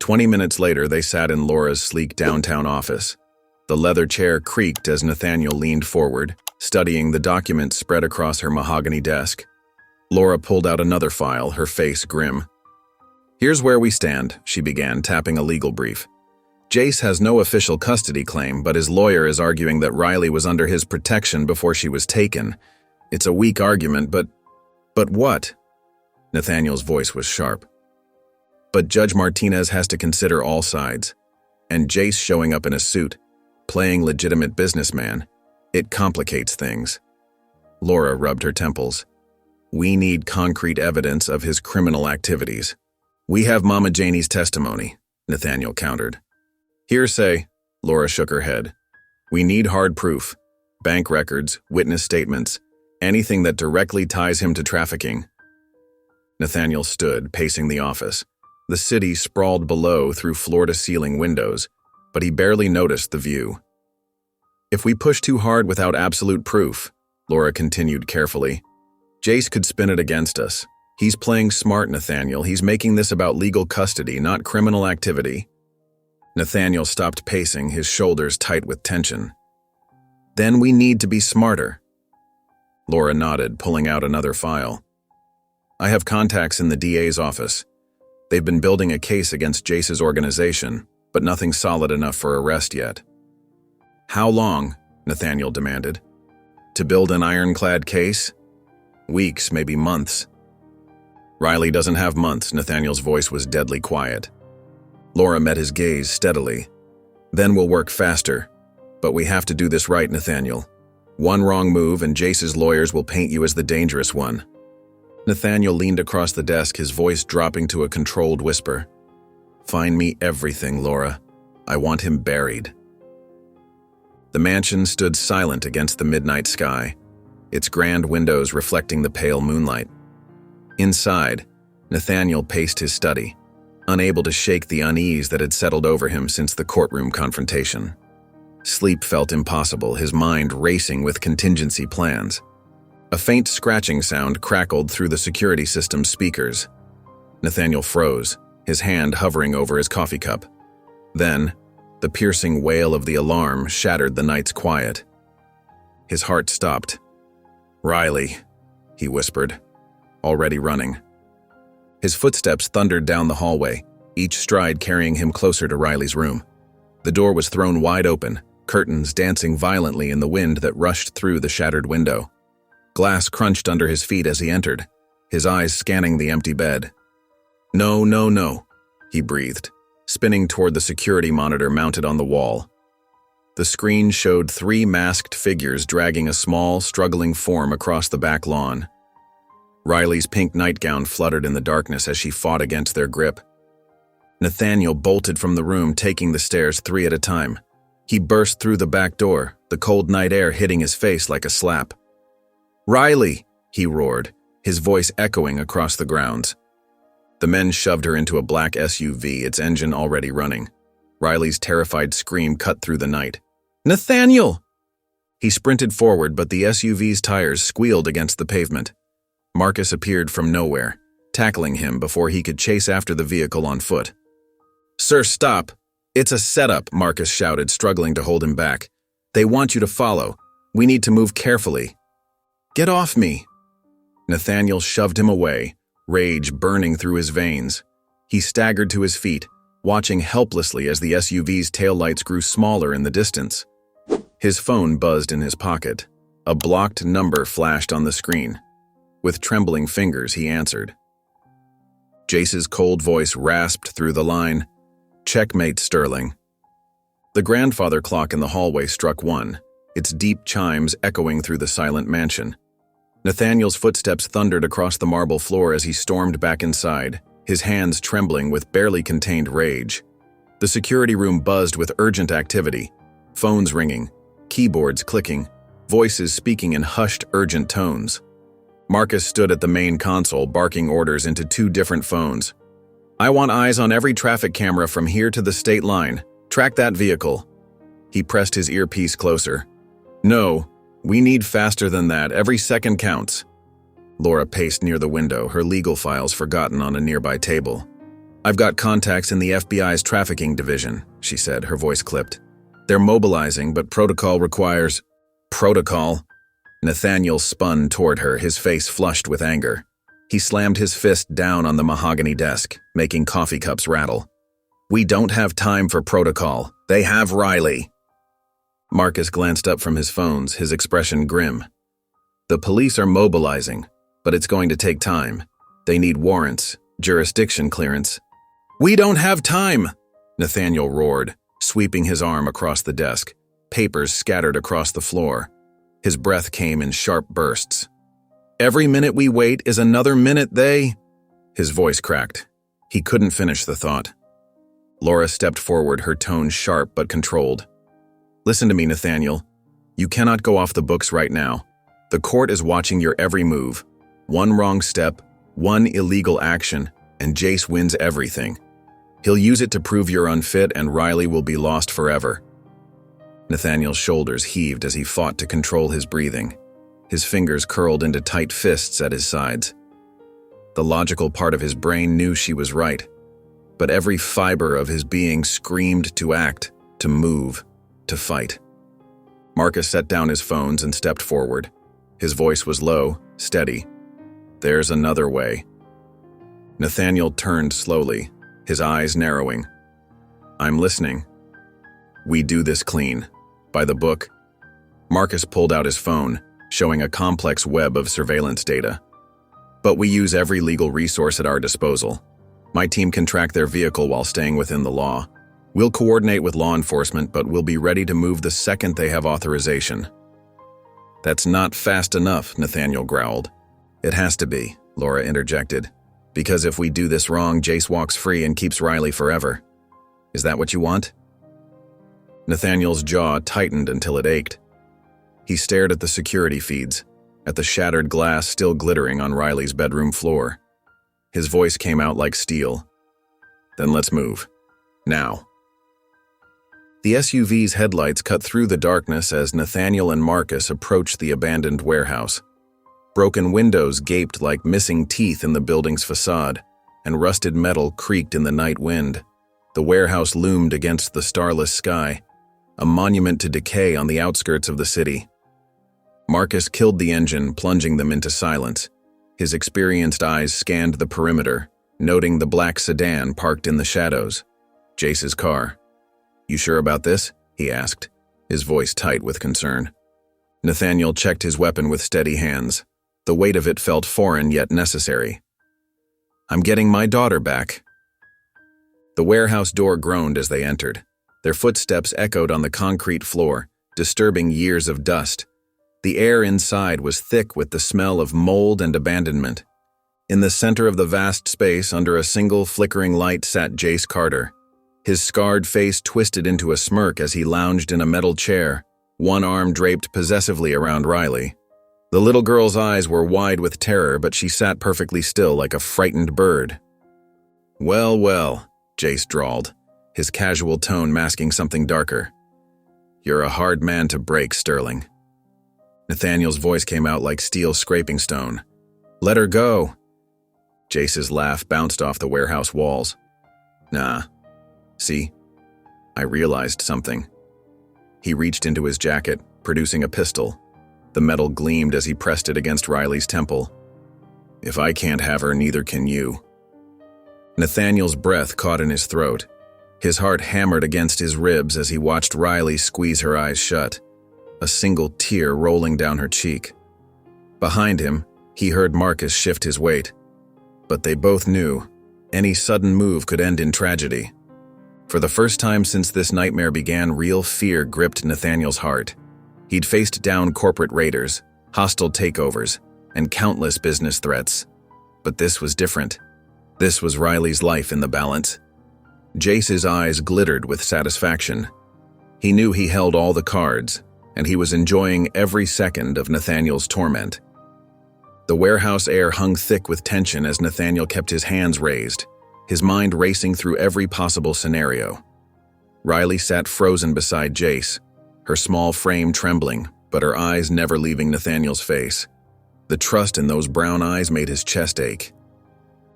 20 minutes later, they sat in Laura's sleek downtown office. The leather chair creaked as Nathaniel leaned forward, studying the documents spread across her mahogany desk. Laura pulled out another file, her face grim. Here's where we stand, she began, tapping a legal brief. Jace has no official custody claim, but his lawyer is arguing that Riley was under his protection before she was taken. It's a weak argument, but what? Nathaniel's voice was sharp. But Judge Martinez has to consider all sides. And Jace showing up in a suit, playing legitimate businessman, it complicates things. Laura rubbed her temples. We need concrete evidence of his criminal activities. We have Mama Janie's testimony, Nathaniel countered. Hearsay, Laura shook her head. We need hard proof. Bank records, witness statements, anything that directly ties him to trafficking. Nathaniel stood, pacing the office. The city sprawled below through floor-to-ceiling windows, but he barely noticed the view. If we push too hard without absolute proof, Laura continued carefully, Jace could spin it against us. He's playing smart, Nathaniel. He's making this about legal custody, not criminal activity. Nathaniel stopped pacing, his shoulders tight with tension. Then we need to be smarter. Laura nodded, pulling out another file. I have contacts in the DA's office. They've been building a case against Jace's organization, but nothing solid enough for arrest yet. How long? Nathaniel demanded. To build an ironclad case? Weeks, maybe months. Riley doesn't have months, Nathaniel's voice was deadly quiet. Laura met his gaze steadily. Then we'll work faster. But we have to do this right, Nathaniel. One wrong move and Jace's lawyers will paint you as the dangerous one. Nathaniel leaned across the desk, his voice dropping to a controlled whisper. Find me everything, Laura. I want him buried. The mansion stood silent against the midnight sky, its grand windows reflecting the pale moonlight. Inside, Nathaniel paced his study, unable to shake the unease that had settled over him since the courtroom confrontation. Sleep felt impossible, his mind racing with contingency plans. A faint scratching sound crackled through the security system's speakers. Nathaniel froze, his hand hovering over his coffee cup. Then, the piercing wail of the alarm shattered the night's quiet. His heart stopped. Riley, he whispered, already running. His footsteps thundered down the hallway, each stride carrying him closer to Riley's room. The door was thrown wide open, curtains dancing violently in the wind that rushed through the shattered window. Glass crunched under his feet as he entered, his eyes scanning the empty bed. No, no, no, he breathed, spinning toward the security monitor mounted on the wall. The screen showed 3 masked figures dragging a small, struggling form across the back lawn. Riley's pink nightgown fluttered in the darkness as she fought against their grip. Nathaniel bolted from the room, taking the stairs 3 at a time. He burst through the back door, the cold night air hitting his face like a slap. Riley, he roared, his voice echoing across the grounds. The men shoved her into a black SUV, its engine already running. Riley's terrified scream cut through the night. Nathaniel! He sprinted forward, but the SUV's tires squealed against the pavement. Marcus appeared from nowhere, tackling him before he could chase after the vehicle on foot. Sir, stop! It's a setup, Marcus shouted, struggling to hold him back. They want you to follow. We need to move carefully. Get off me! Nathaniel shoved him away, rage burning through his veins. He staggered to his feet, watching helplessly as the SUV's taillights grew smaller in the distance. His phone buzzed in his pocket. A blocked number flashed on the screen. With trembling fingers, he answered. Jace's cold voice rasped through the line. Checkmate, Sterling. The grandfather clock in the hallway struck 1, its deep chimes echoing through the silent mansion. Nathaniel's footsteps thundered across the marble floor as he stormed back inside, his hands trembling with barely contained rage. The security room buzzed with urgent activity, phones ringing, keyboards clicking, voices speaking in hushed, urgent tones. Marcus stood at the main console, barking orders into 2 different phones. "I want eyes on every traffic camera from here to the state line. Track that vehicle." He pressed his earpiece closer. "No, we need faster than that. Every second counts." Laura paced near the window, her legal files forgotten on a nearby table. "I've got contacts in the FBI's trafficking division," she said, her voice clipped. "They're mobilizing, but protocol requires—" "Protocol?" Nathaniel spun toward her, his face flushed with anger. He slammed his fist down on the mahogany desk, making coffee cups rattle. "We don't have time for protocol. They have Riley." Marcus glanced up from his phones, his expression grim. "The police are mobilizing, but it's going to take time. They need warrants, jurisdiction clearance." "We don't have time!" Nathaniel roared, sweeping his arm across the desk, papers scattered across the floor. His breath came in sharp bursts. "Every minute we wait is another minute they—" His voice cracked. He couldn't finish the thought. Laura stepped forward, her tone sharp but controlled. "Listen to me, Nathaniel. You cannot go off the books right now. The court is watching your every move. One wrong step, one illegal action, and Jace wins everything. He'll use it to prove you're unfit, and Riley will be lost forever." Nathaniel's shoulders heaved as he fought to control his breathing. His fingers curled into tight fists at his sides. The logical part of his brain knew she was right, but every fiber of his being screamed to act, to move, to fight. Marcus set down his phones and stepped forward. His voice was low, steady. "There's another way." Nathaniel turned slowly, his eyes narrowing. "I'm listening." "We do this clean. By the book." Marcus pulled out his phone, showing a complex web of surveillance data. "But we use every legal resource at our disposal. My team can track their vehicle while staying within the law. We'll coordinate with law enforcement, but we'll be ready to move the second they have authorization." "That's not fast enough," Nathaniel growled. "It has to be," Laura interjected. "Because if we do this wrong, Jace walks free and keeps Riley forever. Is that what you want?" Nathaniel's jaw tightened until it ached. He stared at the security feeds, at the shattered glass still glittering on Riley's bedroom floor. His voice came out like steel. "Then let's move. Now." The SUV's headlights cut through the darkness as Nathaniel and Marcus approached the abandoned warehouse. Broken windows gaped like missing teeth in the building's facade, and rusted metal creaked in the night wind. The warehouse loomed against the starless sky, a monument to decay on the outskirts of the city. Marcus killed the engine, plunging them into silence. His experienced eyes scanned the perimeter, noting the black sedan parked in the shadows. Jace's car. "You sure about this?" he asked, his voice tight with concern. Nathaniel checked his weapon with steady hands. The weight of it felt foreign yet necessary. "I'm getting my daughter back." The warehouse door groaned as they entered. Their footsteps echoed on the concrete floor, disturbing years of dust. The air inside was thick with the smell of mold and abandonment. In the center of the vast space, under a single flickering light, sat Jace Carter. His scarred face twisted into a smirk as he lounged in a metal chair, one arm draped possessively around Riley. The little girl's eyes were wide with terror, but she sat perfectly still like a frightened bird. "Well, well," Jace drawled, his casual tone masking something darker. "You're a hard man to break, Sterling." Nathaniel's voice came out like steel scraping stone. "Let her go." Jace's laugh bounced off the warehouse walls. "Nah. See? I realized something." He reached into his jacket, producing a pistol. The metal gleamed as he pressed it against Riley's temple. "If I can't have her, neither can you." Nathaniel's breath caught in his throat. His heart hammered against his ribs as he watched Riley squeeze her eyes shut, a single tear rolling down her cheek. Behind him, he heard Marcus shift his weight. But they both knew any sudden move could end in tragedy. For the first time since this nightmare began, real fear gripped Nathaniel's heart. He'd faced down corporate raiders, hostile takeovers, and countless business threats. But this was different. This was Riley's life in the balance. Jace's eyes glittered with satisfaction. He knew he held all the cards, and he was enjoying every second of Nathaniel's torment. The warehouse air hung thick with tension as Nathaniel kept his hands raised, his mind racing through every possible scenario. Riley sat frozen beside Jace, her small frame trembling, but her eyes never leaving Nathaniel's face. The trust in those brown eyes made his chest ache.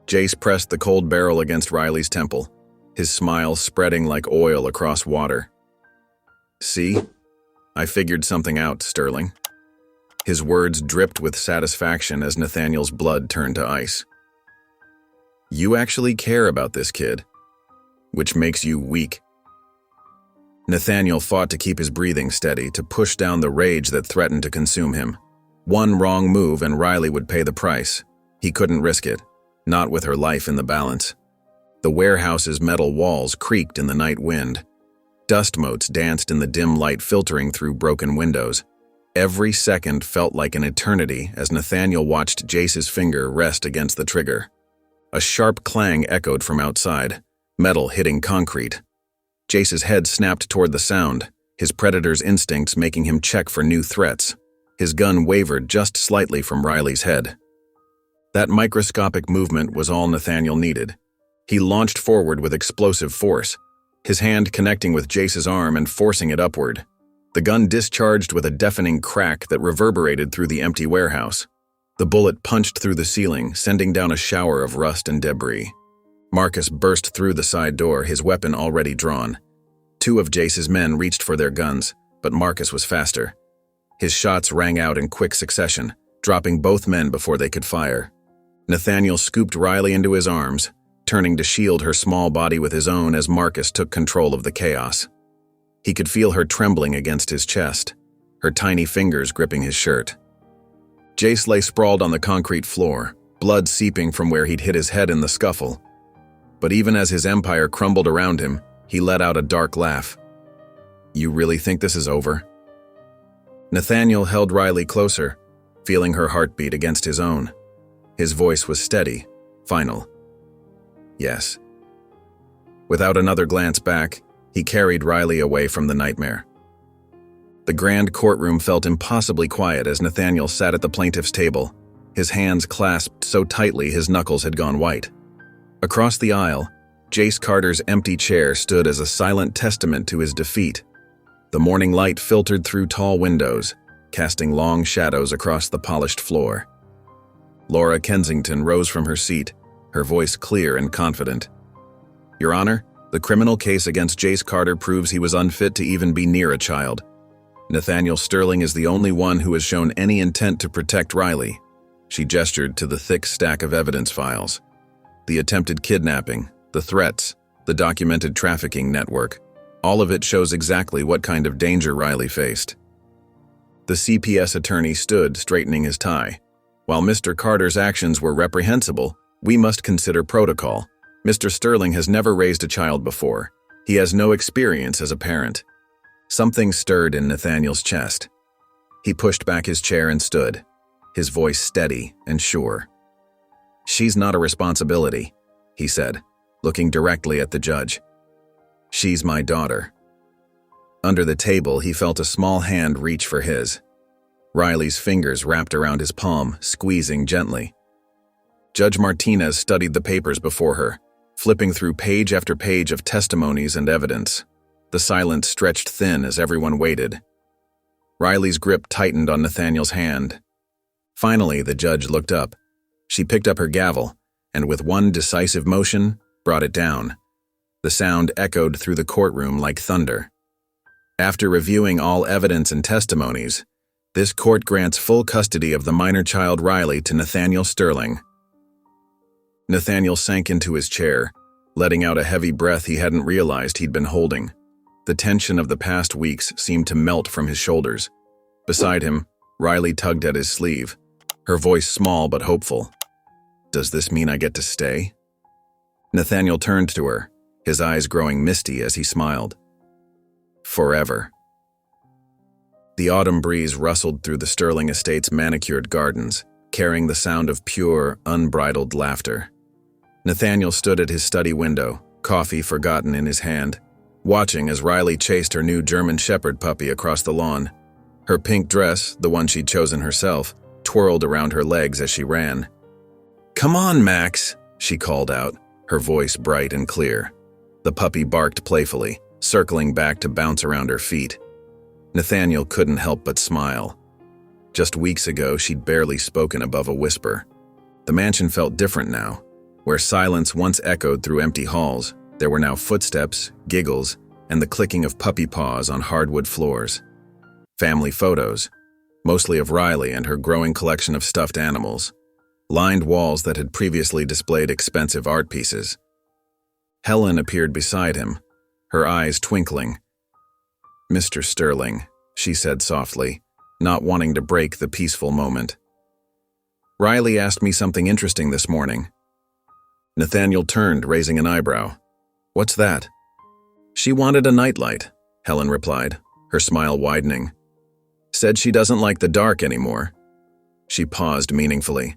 Jace pressed the cold barrel against Riley's temple, his smile spreading like oil across water. "See? I figured something out, Sterling." His words dripped with satisfaction as Nathaniel's blood turned to ice. "You actually care about this kid, which makes you weak." Nathaniel fought to keep his breathing steady, to push down the rage that threatened to consume him. One wrong move and Riley would pay the price. He couldn't risk it, not with her life in the balance. The warehouse's metal walls creaked in the night wind. Dust motes danced in the dim light filtering through broken windows. Every second felt like an eternity as Nathaniel watched Jace's finger rest against the trigger. A sharp clang echoed from outside, metal hitting concrete. Jace's head snapped toward the sound, his predator's instincts making him check for new threats. His gun wavered just slightly from Riley's head. That microscopic movement was all Nathaniel needed. He launched forward with explosive force, his hand connecting with Jace's arm and forcing it upward. The gun discharged with a deafening crack that reverberated through the empty warehouse. The bullet punched through the ceiling, sending down a shower of rust and debris. Marcus burst through the side door, his weapon already drawn. Two of Jace's men reached for their guns, but Marcus was faster. His shots rang out in quick succession, dropping both men before they could fire. Nathaniel scooped Riley into his arms, turning to shield her small body with his own as Marcus took control of the chaos. He could feel her trembling against his chest, her tiny fingers gripping his shirt. Jace lay sprawled on the concrete floor, blood seeping from where he'd hit his head in the scuffle. But even as his empire crumbled around him, he let out a dark laugh. "You really think this is over?" Nathaniel held Riley closer, feeling her heartbeat against his own. His voice was steady, final. "Yes." Without another glance back, he carried Riley away from the nightmare. The grand courtroom felt impossibly quiet as Nathaniel sat at the plaintiff's table, his hands clasped so tightly his knuckles had gone white. Across the aisle, Jace Carter's empty chair stood as a silent testament to his defeat. The morning light filtered through tall windows, casting long shadows across the polished floor. Laura Kensington rose from her seat, her voice clear and confident. "Your Honor, the criminal case against Jace Carter proves he was unfit to even be near a child. Nathaniel Sterling is the only one who has shown any intent to protect Riley." She gestured to the thick stack of evidence files. The attempted kidnapping, the threats, the documented trafficking network, all of it shows exactly what kind of danger Riley faced. The CPS attorney stood, straightening his tie. "While Mr. Carter's actions were reprehensible, we must consider protocol. Mr. Sterling has never raised a child before. He has no experience as a parent." Something stirred in Nathaniel's chest. He pushed back his chair and stood, his voice steady and sure. "She's not a responsibility," he said, looking directly at the judge. "She's my daughter." Under the table, he felt a small hand reach for his. Riley's fingers wrapped around his palm, squeezing gently. Judge Martinez studied the papers before her, flipping through page after page of testimonies and evidence. The silence stretched thin as everyone waited. Riley's grip tightened on Nathaniel's hand. Finally, the judge looked up. She picked up her gavel, and with one decisive motion, brought it down. The sound echoed through the courtroom like thunder. After reviewing all evidence and testimonies, this court grants full custody of the minor child Riley to Nathaniel Sterling. Nathaniel sank into his chair, letting out a heavy breath he hadn't realized he'd been holding. The tension of the past weeks seemed to melt from his shoulders. Beside him, Riley tugged at his sleeve, her voice small but hopeful. "Does this mean I get to stay?" Nathaniel turned to her, his eyes growing misty as he smiled. "Forever." The autumn breeze rustled through the Sterling estate's manicured gardens, carrying the sound of pure, unbridled laughter. Nathaniel stood at his study window, coffee forgotten in his hand, watching as Riley chased her new German Shepherd puppy across the lawn. Her pink dress, the one she'd chosen herself, twirled around her legs as she ran. "Come on, Max," she called out, her voice bright and clear. The puppy barked playfully, circling back to bounce around her feet. Nathaniel couldn't help but smile. Just weeks ago, she'd barely spoken above a whisper. The mansion felt different now. Where silence once echoed through empty halls, there were now footsteps, giggles, and the clicking of puppy paws on hardwood floors. Family photos, mostly of Riley and her growing collection of stuffed animals, lined walls that had previously displayed expensive art pieces. Helen appeared beside him, her eyes twinkling. "Mr. Sterling," she said softly, not wanting to break the peaceful moment. "Riley asked me something interesting this morning." Nathaniel turned, raising an eyebrow. "What's that?" "She wanted a nightlight," Helen replied, her smile widening. "Said she doesn't like the dark anymore." She paused meaningfully.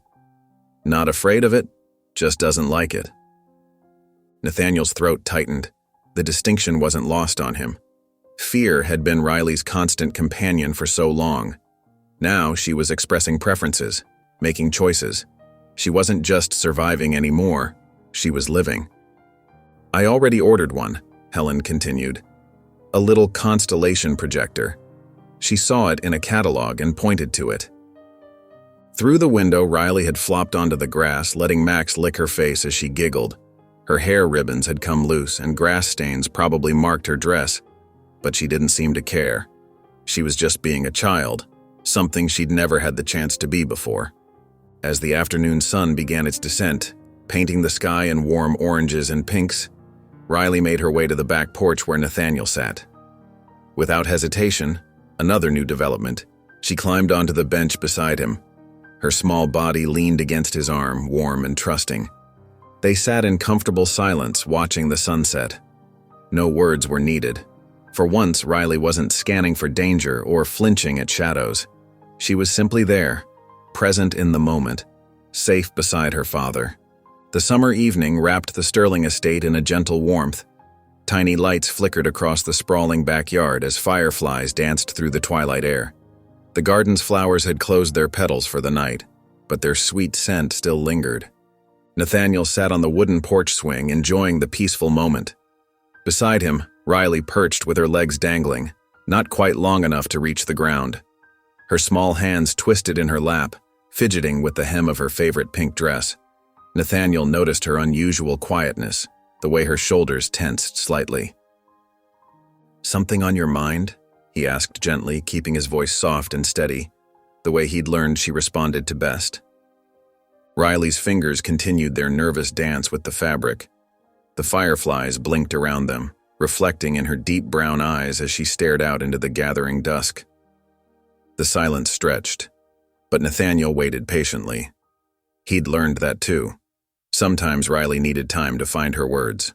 "Not afraid of it, just doesn't like it." Nathaniel's throat tightened. The distinction wasn't lost on him. Fear had been Riley's constant companion for so long. Now she was expressing preferences, making choices. She wasn't just surviving anymore, she was living. "I already ordered one," Helen continued. "A little constellation projector." She saw it in a catalog and pointed to it. Through the window, Riley had flopped onto the grass, letting Max lick her face as she giggled. Her hair ribbons had come loose, and grass stains probably marked her dress, but she didn't seem to care. She was just being a child, something she'd never had the chance to be before. As the afternoon sun began its descent, painting the sky in warm oranges and pinks, Riley made her way to the back porch where Nathaniel sat. Without hesitation, another new development, she climbed onto the bench beside him. Her small body leaned against his arm, warm and trusting. They sat in comfortable silence, watching the sunset. No words were needed. For once, Riley wasn't scanning for danger or flinching at shadows. She was simply there, present in the moment, safe beside her father. The summer evening wrapped the Sterling estate in a gentle warmth. Tiny lights flickered across the sprawling backyard as fireflies danced through the twilight air. The garden's flowers had closed their petals for the night, but their sweet scent still lingered. Nathaniel sat on the wooden porch swing, enjoying the peaceful moment. Beside him, Riley perched with her legs dangling, not quite long enough to reach the ground. Her small hands twisted in her lap, fidgeting with the hem of her favorite pink dress. Nathaniel noticed her unusual quietness, the way her shoulders tensed slightly. "Something on your mind?" he asked gently, keeping his voice soft and steady, the way he'd learned she responded to best. Riley's fingers continued their nervous dance with the fabric. The fireflies blinked around them, reflecting in her deep brown eyes as she stared out into the gathering dusk. The silence stretched, but Nathaniel waited patiently. He'd learned that too. Sometimes Riley needed time to find her words.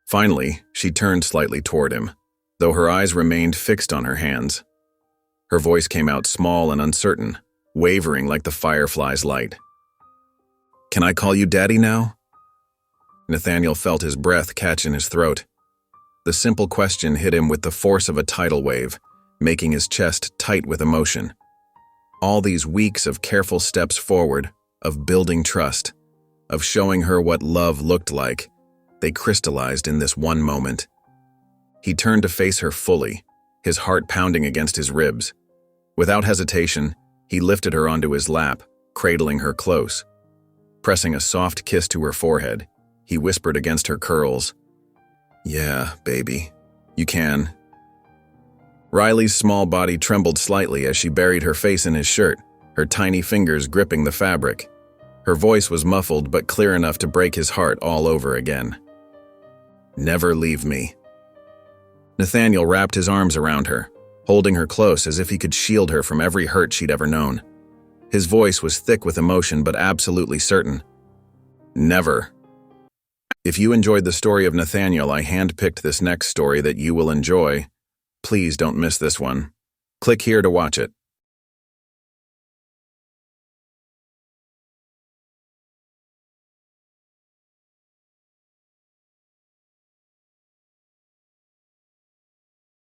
Finally, she turned slightly toward him, though her eyes remained fixed on her hands. Her voice came out small and uncertain, wavering like the firefly's light. "Can I call you Daddy now?" Nathaniel felt his breath catch in his throat. The simple question hit him with the force of a tidal wave, making his chest tight with emotion. All these weeks of careful steps forward, of building trust, of showing her what love looked like, they crystallized in this one moment. He turned to face her fully, his heart pounding against his ribs. Without hesitation, he lifted her onto his lap, cradling her close. Pressing a soft kiss to her forehead, he whispered against her curls, "Yeah, baby, you can." Riley's small body trembled slightly as she buried her face in his shirt, her tiny fingers gripping the fabric. Her voice was muffled but clear enough to break his heart all over again. "Never leave me." Nathaniel wrapped his arms around her, holding her close as if he could shield her from every hurt she'd ever known. His voice was thick with emotion but absolutely certain. Never. If you enjoyed the story of Nathaniel, I handpicked this next story that you will enjoy. Please don't miss this one. Click here to watch it.